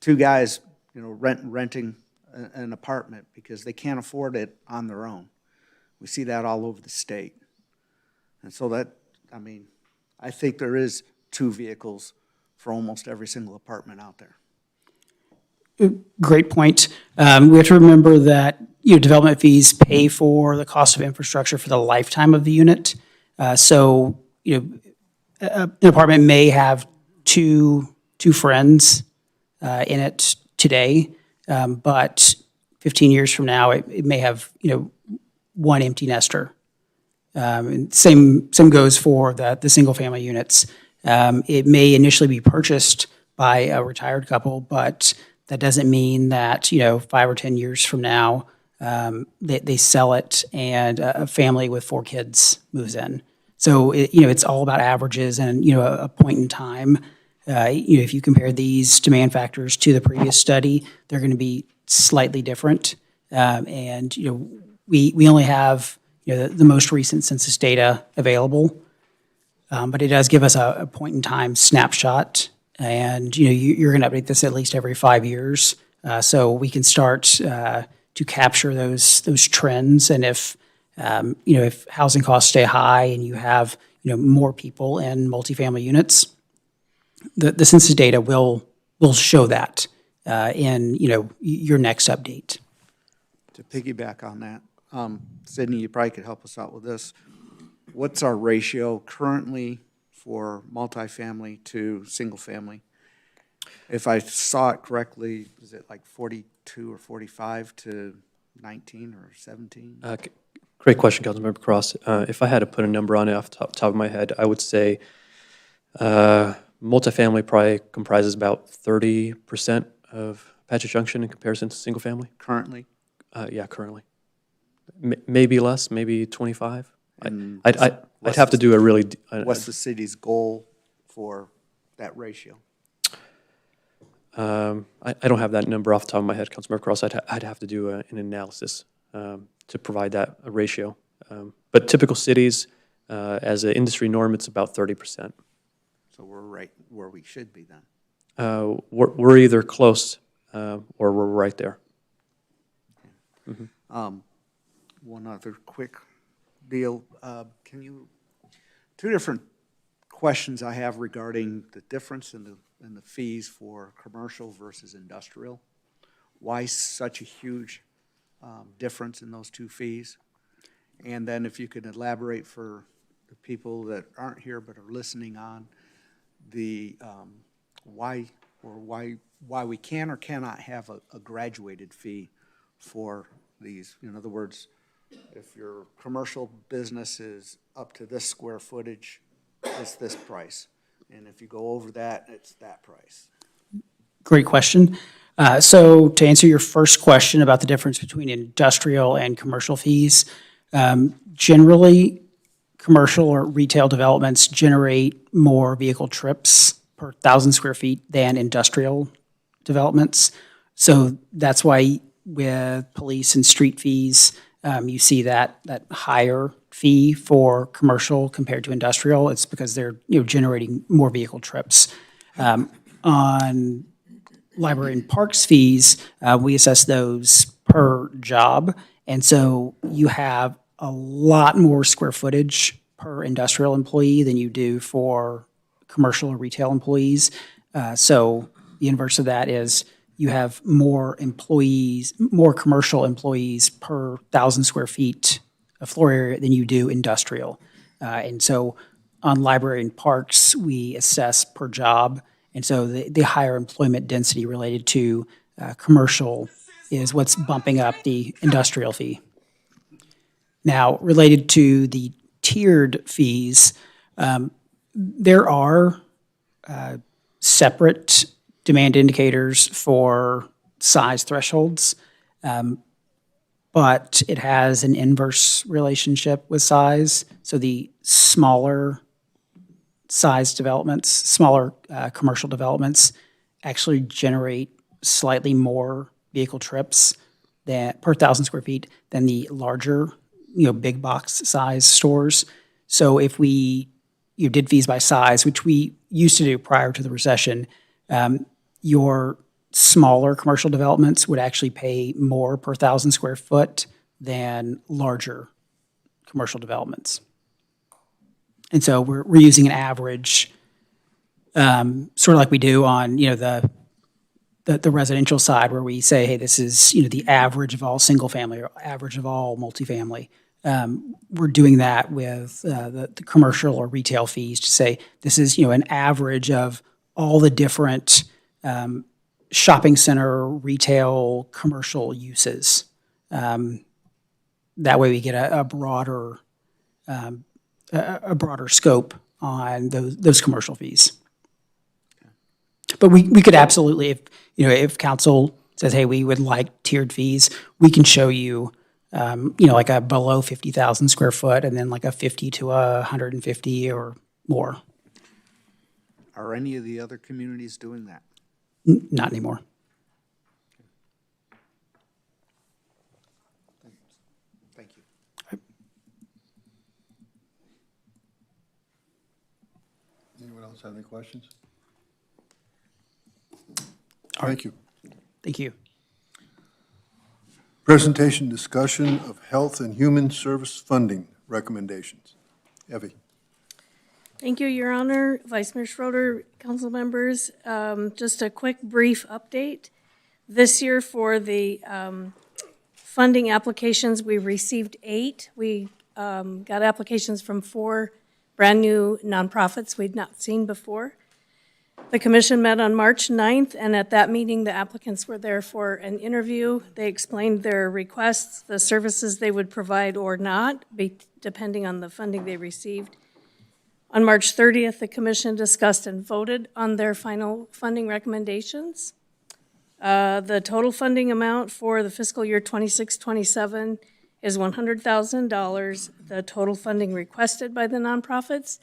2 guys, renting an apartment because they can't afford it on their own. We see that all over the state. And so I think there is 2 vehicles for almost every single apartment out there. Great point. We have to remember that development fees pay for the cost of infrastructure for the lifetime of the unit. So an apartment may have two friends in it today, but 15 years from now, it may have one empty nester. And same goes for the single family units. It may initially be purchased by a retired couple, but that doesn't mean that 5 or 10 years from now they sell it and a family with 4 kids moves in. So it's all about averages and a point in time. If you compare these demand factors to the previous study, they're going to be slightly different. And we only have the most recent census data available, but it does give us a point in time snapshot. And you're going to update this at least every 5 years, so we can start to capture those trends. And if housing costs stay high and you have more people in multifamily units, the census data will show that in your next update. To piggyback on that, Sydney, you probably could help us out with this. What's our ratio currently for multifamily to single family? If I saw it correctly, is it like 42 or 45 to 19 or 17? Great question, Councilmember Cross. If I had to put a number on it off the top of my head, I would say multifamily probably comprises about 30% of Apache Junction in comparison to single family. Currently? Yeah, currently. Maybe less, maybe 25. And I'd have to do a really... what's the city's goal for that ratio? I don't have that number off the top of my head, Councilmember Cross. I'd have to do an analysis to provide that a ratio. But typical cities, as an industry norm, it's about 30%. So we're right where we should be then. We're either close or we're right there. Mm-hmm. One other quick deal. 2 different questions I have regarding the difference in the fees for commercial versus industrial. Why such a huge difference in those two fees? And then if you could elaborate for the people that aren't here but are listening on, the why we can or cannot have a graduated fee for these. In other words, if your commercial business is up to this square footage, it's this price. And if you go over that, it's that price. Great question. So to answer your first question about the difference between industrial and commercial fees, generally, commercial or retail developments generate more vehicle trips per 1,000 square feet than industrial developments. So that's why with police and street fees, you see that higher fee for commercial compared to industrial. It's because they're generating more vehicle trips. On library and parks fees, we assess those per job, and so you have a lot more square footage per industrial employee than you do for commercial or retail employees. So the inverse of that is you have more employees, more commercial employees per 1,000 square feet of floor area than you do industrial. And so on library and parks, we assess per job. And so the higher employment density related to commercial is what's bumping up the industrial fee. Now, related to the tiered fees, there are separate demand indicators for size thresholds, but it has an inverse relationship with size. So the smaller size developments, smaller commercial developments actually generate slightly more vehicle trips that per 1,000 square feet than the larger, big box size stores. So if we did fees by size, which we used to do prior to the recession, your smaller commercial developments would actually pay more per 1,000 square foot than larger commercial developments. And so we're using an average, sort of like we do on the residential side, where we say, hey, this is the average of all single family or average of all multifamily. We're doing that with the commercial or retail fees to say this is an average of all the different shopping center, retail, commercial uses. That way we get a broader scope on those commercial fees. But we could absolutely, if council says, hey, we would like tiered fees, we can show you, like a below 50,000 square foot and then like a 50 to 150 or more. Are any of the other communities doing that? Not anymore. Thank you. Anyone else have any questions? All right. Thank you. Thank you. Presentation discussion of health and human service funding recommendations. Evie. Thank you, Your Honor, Vice Mayor Schroeder, council members. Just a quick, brief update. This year for the funding applications, we received 8. We got applications from 4 brand-new nonprofits we'd not seen before. The commission met on March 9th, and at that meeting, the applicants were there for an interview. They explained their requests, the services they would provide or not, depending on the funding they received. On March 30th, the commission discussed and voted on their final funding recommendations. The total funding amount for the fiscal year 26-27 is $100,000. The total funding requested by the nonprofits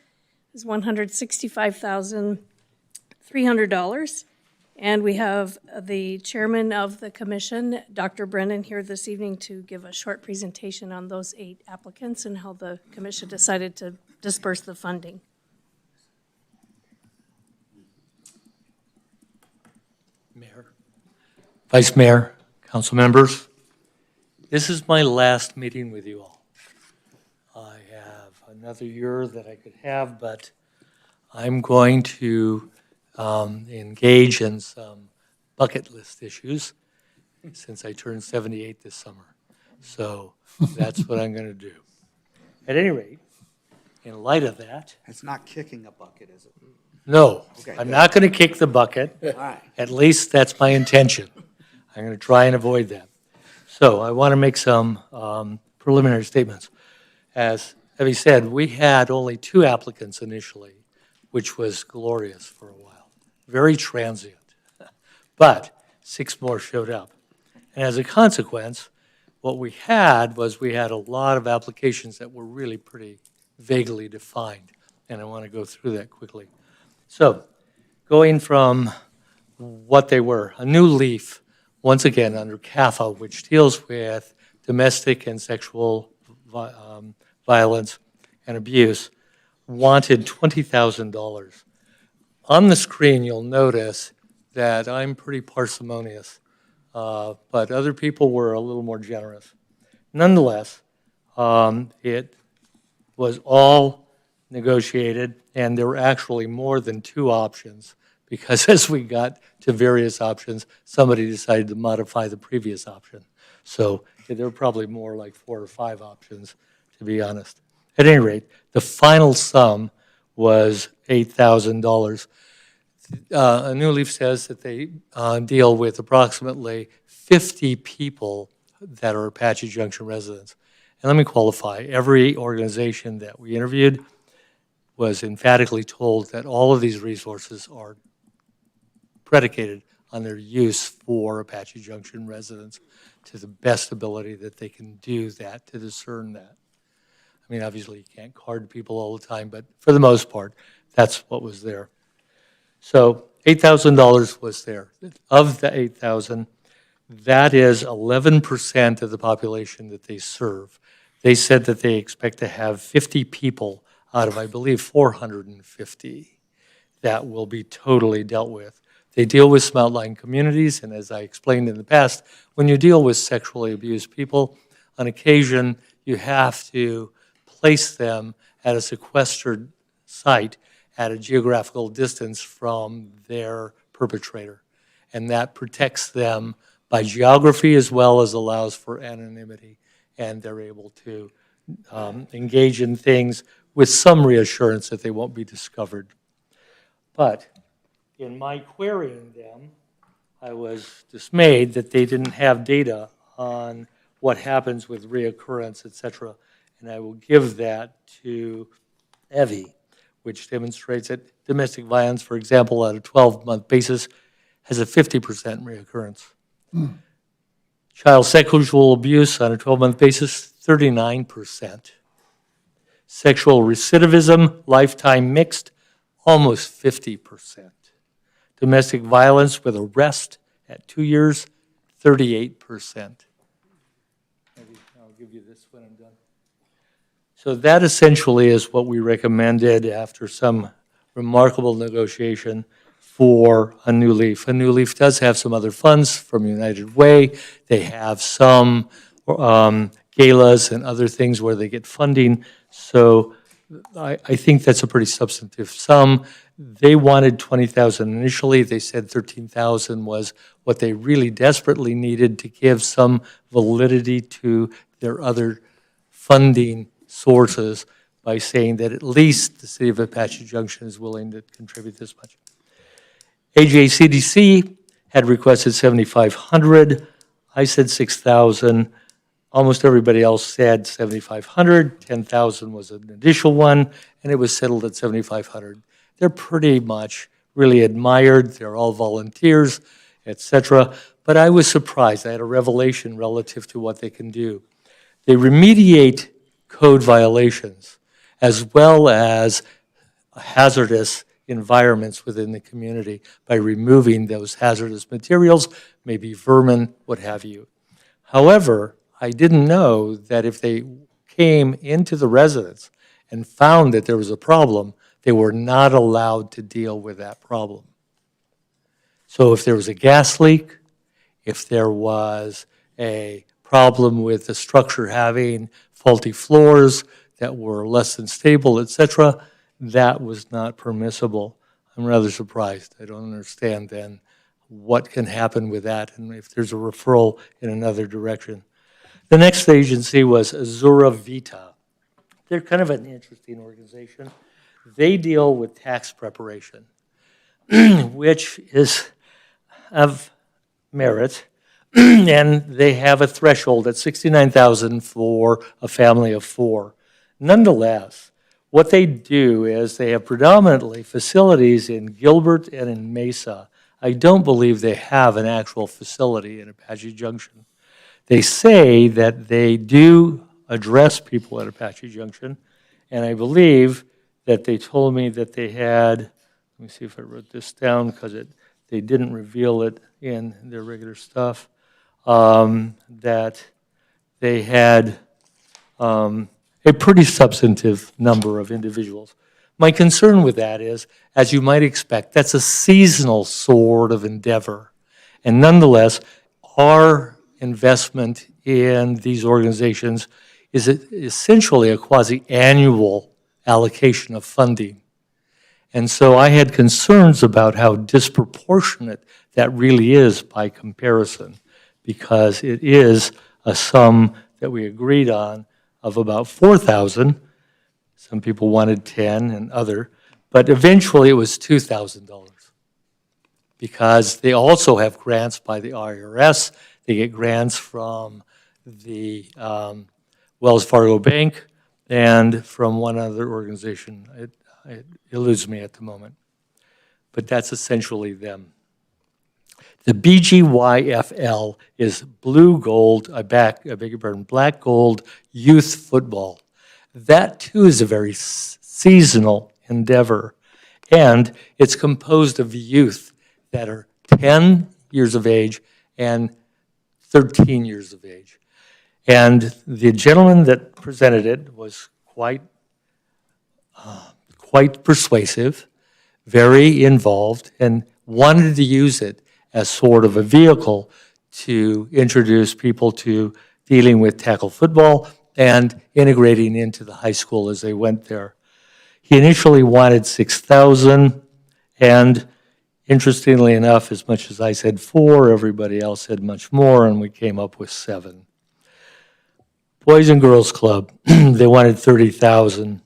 is $165,300. And we have the chairman of the commission, Dr. Brennan, here this evening to give a short presentation on those 8 applicants and how the commission decided to disperse the funding. Mayor, Vice Mayor, council members, this is my last meeting with you all. I have another year that I could have, but I'm going to engage in some bucket list issues since I turned 78 this summer. So that's what I'm going to do. At any rate, in light of that, It's not kicking a bucket, is it? no, Okay, I'm good. not going to kick the bucket. All right. At least that's my intention. I'm going to try and avoid that. So I want to make some preliminary statements. As Evie said, we had only 2 applicants initially, which was glorious for a while, very transient. But 6 more showed up. And as a consequence, what we had was we had a lot of applications that were really pretty vaguely defined. And I want to go through that quickly. So going from what they were, a new leaf, once again under CAFA, which deals with domestic and sexual violence and abuse, wanted $20,000. On the screen, you'll notice that I'm pretty parsimonious, but other people were a little more generous. Nonetheless, it was all negotiated, and there were actually more than 2 options, because as we got to various options, somebody decided to modify the previous option. So there were probably more like 4 or 5 options, to be honest. At any rate, the final sum was $8,000. A New Leaf says that they deal with approximately 50 people that are Apache Junction residents. And let me qualify, every organization that we interviewed was emphatically told that all of these resources are predicated on their use for Apache Junction residents to the best ability that they can do that, to discern that. I mean, obviously, you can't card people all the time, but for the most part, that's what was there. So $8,000 was there. Of the $8,000, that is 11% of the population that they serve. They said that they expect to have 50 people out of, I believe, 450 that will be totally dealt with. They deal with some outlying communities, and as I explained in the past, when you deal with sexually abused people, on occasion, you have to place them at a sequestered site at a geographical distance from their perpetrator. And that protects them by geography as well as allows for anonymity. And they're able to engage in things with some reassurance that they won't be discovered. But in my querying them, I was dismayed that they didn't have data on what happens with reoccurrence, et cetera. And I will give that to Evie, which demonstrates that domestic violence, for example, at a 12-month basis, has a 50% reoccurrence. Child sexual abuse on a 12-month basis, 39%. Sexual recidivism, lifetime mixed, almost 50%. Domestic violence with arrest at 2 years, 38%. I'll give you this when I'm done. So that essentially is what we recommended after some remarkable negotiation for a New Leaf. A New Leaf does have some other funds from United Way. They have some galas and other things where they get funding. So I think that's a pretty substantive sum. They wanted $20,000 initially. They said $13,000 was what they really desperately needed to give some validity to their other funding sources by saying that at least the city of Apache Junction is willing to contribute this much. AJCDC had requested $7,500. I said $6,000. Almost everybody else said $7,500. $10,000 was an additional one, and it was settled at $7,500. They're pretty much really admired. They're all volunteers, et cetera. But I was surprised. I had a revelation relative to what they can do. They remediate code violations as well as hazardous environments within the community by removing those hazardous materials, maybe vermin, what have you. However, I didn't know that if they came into the residence and found that there was a problem, they were not allowed to deal with that problem. So if there was a gas leak, if there was a problem with the structure having faulty floors that were less than stable, et cetera, that was not permissible. I'm rather surprised. I don't understand then what can happen with that and if there's a referral in another direction. The next agency was Azura Vita. They're kind of an interesting organization. They deal with tax preparation, which is of merit, and they have a threshold at $69,000 for a family of 4. Nonetheless, what they do is they have predominantly facilities in Gilbert and in Mesa. I don't believe they have an actual facility in Apache Junction. They say that they do address people at Apache Junction, and I believe that they told me that they had, let me see if I wrote this down because they didn't reveal it in their regular stuff, that they had a pretty substantive number of individuals. My concern with that is, as you might expect, that's a seasonal sort of endeavor. And nonetheless, our investment in these organizations is essentially a quasi-annual allocation of funding. And so I had concerns about how disproportionate that really is by comparison, because it is a sum that we agreed on of about $4,000. Some people wanted 10 and other, but eventually it was $2,000 because they also have grants by the IRS. They get grants from the Wells Fargo Bank and from one other organization. It eludes me at the moment, but that's essentially them. The BGYFL is blue gold, I beg your pardon, black gold youth football. That too is a very seasonal endeavor, and it's composed of youth that are 10 years of age and 13 years of age. And the gentleman that presented it was quite persuasive, very involved, and wanted to use it as sort of a vehicle to introduce people to dealing with tackle football and integrating into the high school as they went there. He initially wanted 6,000, and interestingly enough, as much as I said 4, everybody else said much more, and we came up with 7. Boys and Girls Club, they wanted 30,000.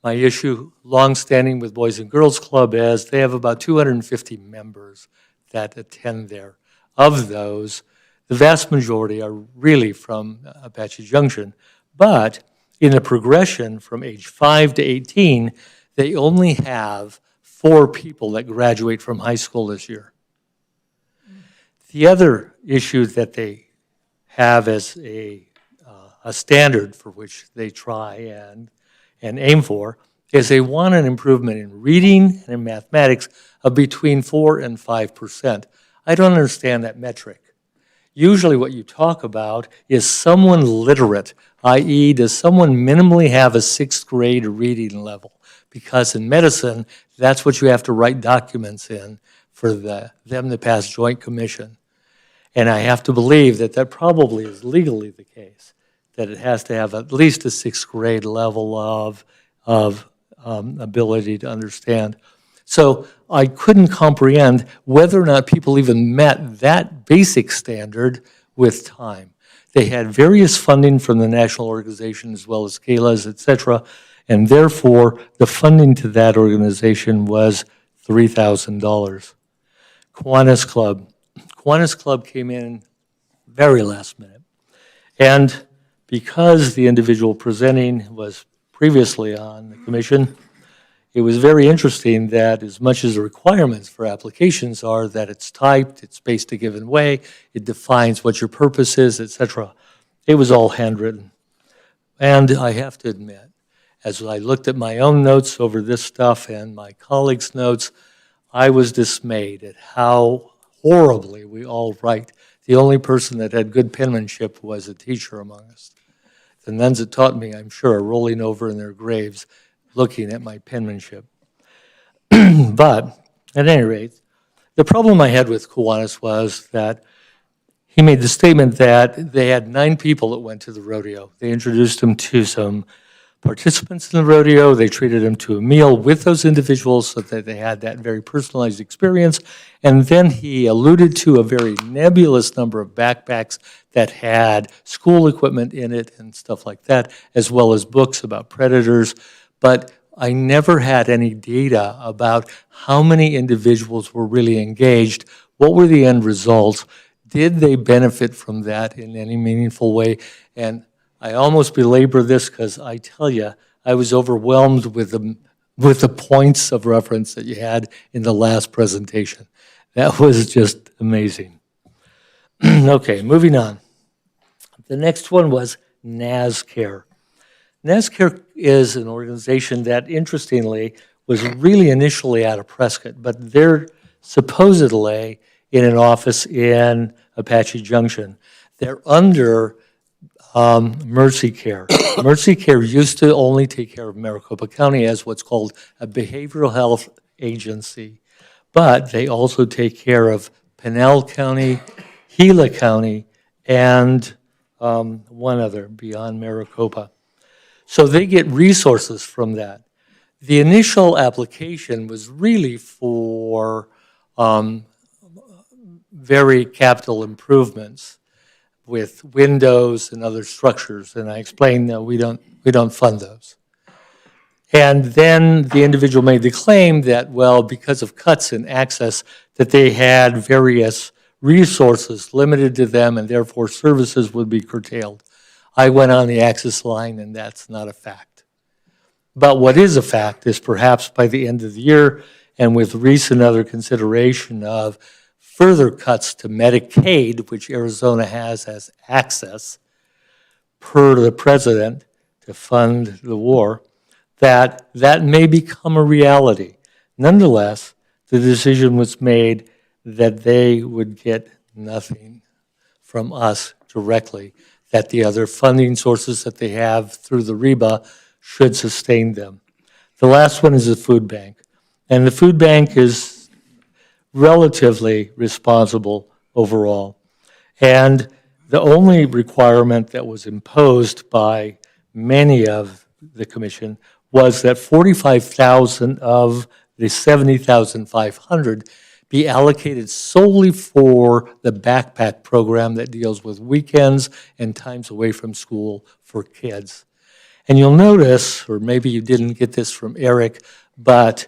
My issue, longstanding with Boys and Girls Club, is they have about 250 members that attend there. Of those, the vast majority are really from Apache Junction, but in the progression from age 5 to 18, they only have 4 people that graduate from high school this year. The other issue that they have as a standard for which they try and aim for is they want an improvement in reading and in mathematics of between 4 and 5%. I don't understand that metric. Usually what you talk about is someone literate, i.e., does someone minimally have a 6th grade reading level? Because in medicine, that's what you have to write documents in for them to pass Joint Commission. And I have to believe that that probably is legally the case, that it has to have at least a 6th grade level of ability to understand. So I couldn't comprehend whether or not people even met that basic standard with time. They had various funding from the national organization as well as CALAs, et cetera, and therefore the funding to that organization was $3,000. Kiwanis Club. Kiwanis Club came in very last minute. And because the individual presenting was previously on the commission, it was very interesting that as much as the requirements for applications are that it's typed, it's spaced a given way, it defines what your purpose is, et cetera, it was all handwritten. And I have to admit, as I looked at my own notes over this stuff and my colleagues' notes, I was dismayed at how horribly we all write. The only person that had good penmanship was a teacher among us. The nuns that taught me, I'm sure, are rolling over in their graves looking at my penmanship. But at any rate, the problem I had with Kiwanis was that he made the statement that they had 9 people that went to the rodeo. They introduced him to some participants in the rodeo. They treated them to a meal with those individuals so that they had that very personalized experience. And then he alluded to a very nebulous number of backpacks that had school equipment in it and stuff like that, as well as books about predators. But I never had any data about how many individuals were really engaged, what were the end results, did they benefit from that in any meaningful way? And I almost belabor this because I tell you, I was overwhelmed with the points of reference that you had in the last presentation. That was just amazing. Okay, moving on. The next one was NASCARE. NASCARE is an organization that, interestingly, was really initially out of Prescott, but they're supposedly in an office in Apache Junction. They're under Mercy Care. Mercy Care used to only take care of Maricopa County as what's called a behavioral health agency, but they also take care of Pinell County, Gila County, and one other beyond Maricopa. So they get resources from that. The initial application was really for very capital improvements with windows and other structures, and I explained that we don't fund those. And then the individual made the claim that, well, because of cuts in access, that they had various resources limited to them, and therefore services would be curtailed. I went on the access line, and that's not a fact. But what is a fact is perhaps by the end of the year, and with recent other consideration of further cuts to Medicaid, which Arizona has as access per the president to fund the war, that may become a reality. Nonetheless, the decision was made that they would get nothing from us directly, that the other funding sources that they have through the REBA should sustain them. The last one is the food bank. And the food bank is relatively responsible overall. And the only requirement that was imposed by many of the commission was that 45,000 of the 70,500 be allocated solely for the backpack program that deals with weekends and times away from school for kids. And you'll notice, or maybe you didn't get this from Eric, but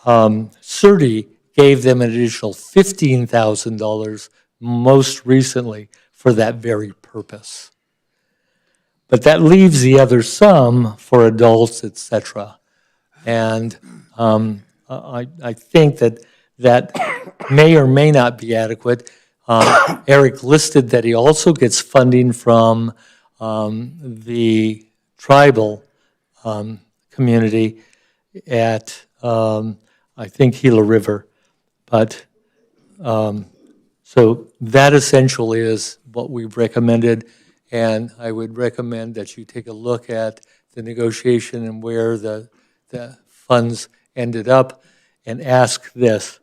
CERTI gave them an additional $15,000 most recently for that very purpose. But that leaves the other sum for adults, et cetera. And I think that may or may not be adequate. Eric listed that he also gets funding from the tribal community at, I think, Gila River. But so that essentially is what we've recommended, and I would recommend that you take a look at the negotiation and where the funds ended up and ask this.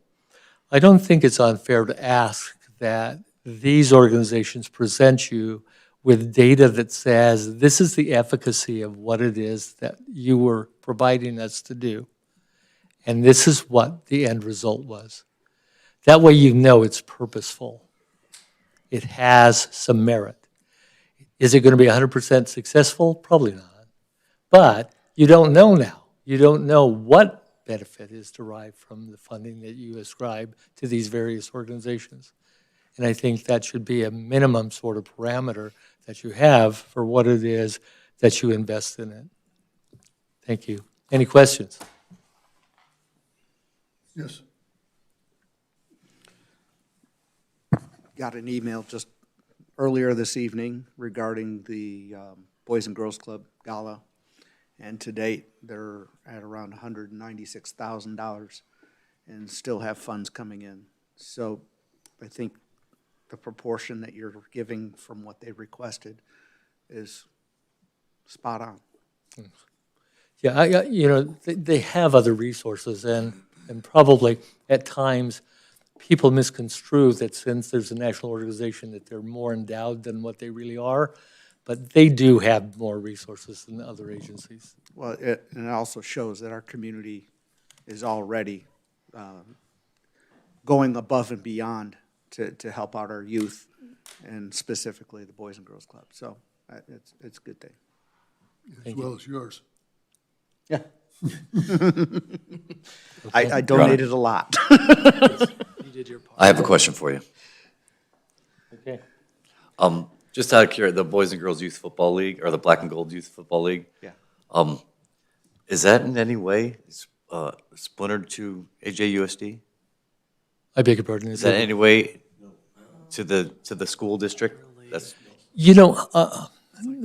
I don't think it's unfair to ask that these organizations present you with data that says this is the efficacy of what it is that you were providing us to do, and this is what the end result was. That way you know it's purposeful. It has some merit. Is it going to be 100% successful? Probably not. But you don't know now. You don't know what benefit is derived from the funding that you ascribe to these various organizations. And I think that should be a minimum sort of parameter that you have for what it is that you invest in it. Thank you. Any questions? Yes. Got an email just earlier this evening regarding the Boys and Girls Club Gala. And to date, they're at around $196,000 and still have funds coming in. So I think the proportion that you're giving from what they requested is spot on. Yeah, they have other resources, and probably at times people misconstrue that since there's a national organization that they're more endowed than what they really are. but they do have more resources than other agencies. Well, and it also shows that our community is already going above and beyond to help out our youth, and specifically the Boys and Girls Club. So it's a good thing. As well as yours. Yeah. I donated a lot. You did your part. I have a question for you. Okay. Just out of curiosity, the Boys and Girls Youth Football League, or the Black and Gold Youth Football League? Yeah. Is that in any way splintered to AJUSD? I beg your pardon? Is that in any way to the school district? That's You know,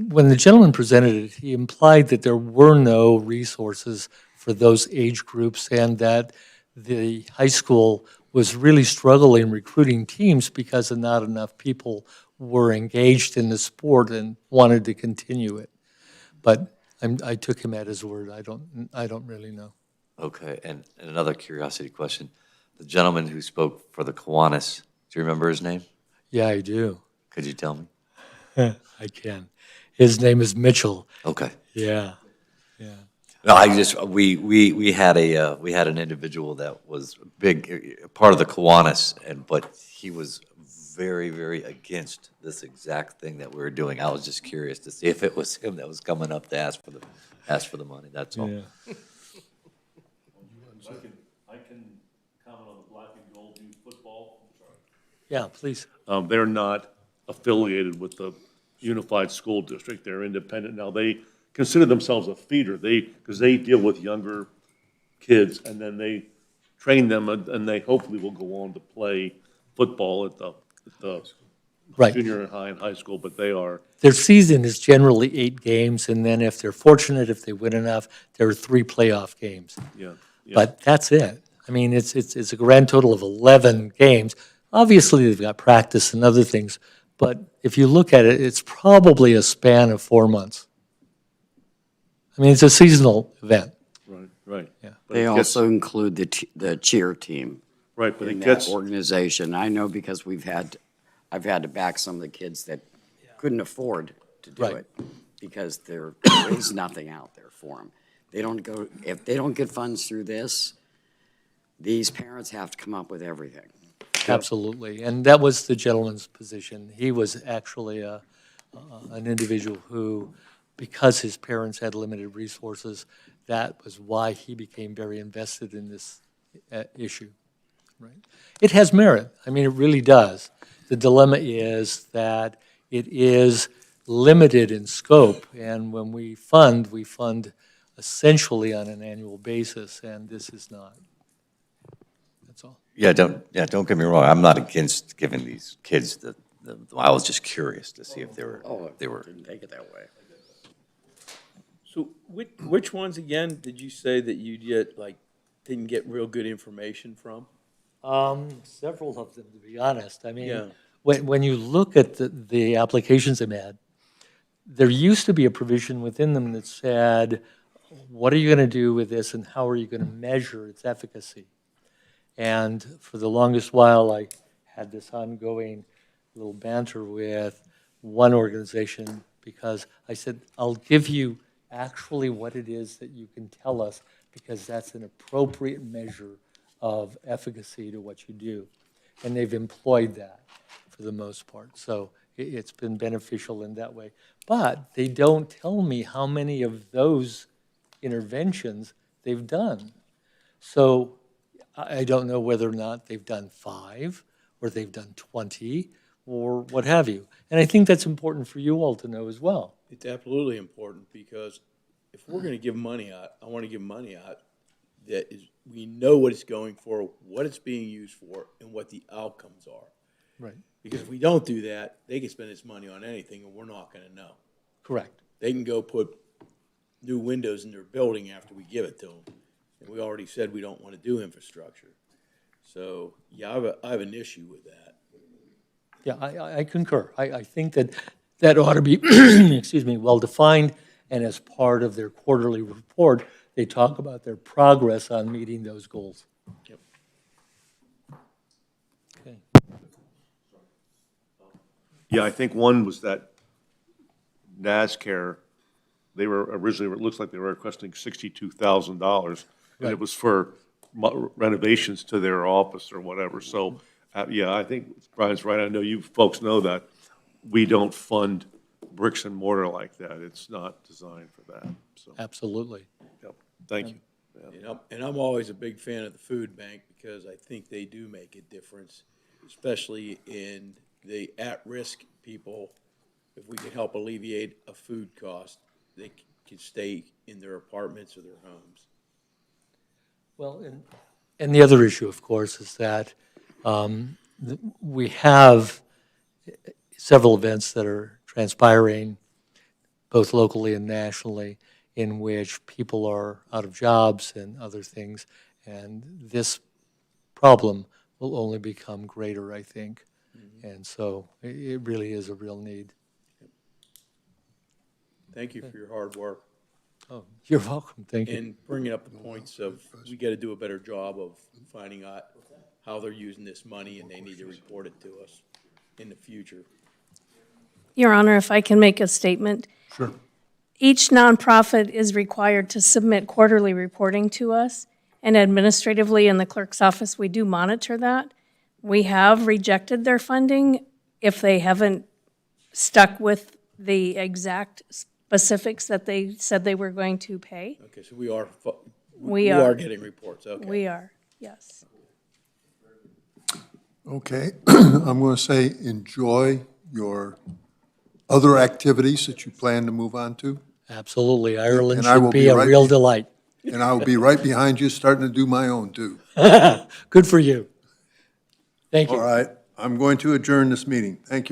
when the gentleman presented it, he implied that there were no resources for those age groups and that the high school was really struggling recruiting teams because not enough people were engaged in the sport and wanted to continue it. But I took him at his word. I don't really know. okay. And another curiosity question: the gentleman who spoke for the Kiwanis, do you remember his name? Yeah, I do. Could you tell me? I can. His name is Mitchell. Okay. Yeah, yeah. No, I just we had an individual that was a big part of the Kiwanis, but he was very, very against this exact thing that we were doing. I was just curious to see if it was him that was coming up to ask for the money. That's all. Yeah. I can comment on the Black and Gold Youth Football. Yeah, please. They're not affiliated with the Unified School District. They're independent. Now, they consider themselves a feeder. Because they deal with younger kids, and then they train them, and they hopefully will go on to play football at the Right. junior high and high school, but they are. Their season is generally 8 games, and then if they're fortunate, if they win enough, there are 3 playoff games. Yeah. But that's it. I mean, it's a grand total of 11 games. Obviously, they've got practice and other things, but if you look at it, it's probably a span of 4 months. I mean, it's a seasonal event. Right. Yeah. But They it gets- also include the cheer team. Right, but in it that gets. organization. I know because I've had to back some of the kids that couldn't afford to do Right. it because there is nothing out there for them. If they don't get funds through this, these parents have to come up with everything. Absolutely, and that was the gentleman's position. He was actually an individual who, because his parents had limited resources, that was why he became very invested in this issue. Right? It has merit. I mean, it really does. The dilemma is that it is limited in scope, and when we fund essentially on an annual basis, and this is not. That's all. Yeah, don't get me wrong. I'm not against giving these kids I was just curious to see if they were. Didn't take it that way. So which ones again did you say that you didn't get real good information from? Several of them, to be honest. I mean, Yeah. when you look at the applications they had, there used to be a provision within them that said, what are you going to do with this and how are you going to measure its efficacy? And for the longest while, I had this ongoing little banter with one organization because I said, I'll give you actually what it is that you can tell us because that's an appropriate measure of efficacy to what you do. And they've employed that for the most part. So it's been beneficial in that way. But they don't tell me how many of those interventions they've done. So I don't know whether or not they've done 5 or they've done 20 or what have you. And I think that's important for you all to know as well. It's absolutely important because if we're going to give money out, I want to give money out that is, we know what it's going for, what it's being used for, and what the outcomes are. Right. Because if we don't do that, they can spend this money on anything and we're not going to know. Correct. They can go put new windows in their building after we give it to them. And we already said we don't want to do infrastructure. So, yeah, I have an issue with that. Yeah, I concur. I think that ought to be, excuse me, well-defined, and as part of their quarterly report, they talk about their progress on meeting those goals. Yep. Okay. Yeah, I think one was that NASCAR, they were originally, it looks like they were requesting $62,000, and Right. it was for renovations to their office or whatever. So, yeah, I think Brian's right. I know you folks know that. We don't fund bricks and mortar like that. It's not designed for that, so. Absolutely. Yep, thank you. Yeah. And I'm always a big fan of the food bank because I think they do make a difference, especially in the at-risk people. If we can help alleviate a food cost, they can stay in their apartments or their homes. Well, and the other issue, of course, is that we have several events that are transpiring, both locally and nationally, in which people are out of jobs and other things, and this problem will only become greater, I think. And so it really is a real need. Thank you for your hard work. Oh, you're welcome, thank you. And bringing up the points of, we got to do a better job of finding out how they're using this money, and they need to report it to us in the future. Your Honor, if I can make a statement. Sure. Each nonprofit is required to submit quarterly reporting to us, and administratively in the clerk's office, we do monitor that. We have rejected their funding if they haven't stuck with the exact specifics that they said they were going to pay. Okay, so we are, We are. getting reports, okay. We are, yes. Okay, I'm going to say enjoy your other activities that you plan to move on to. Absolutely, Ireland And I will should be be a right real be- delight. And I will be right behind you, starting to do my own, too. Good for you. Thank you. All right, I'm going to adjourn this meeting. Thank you.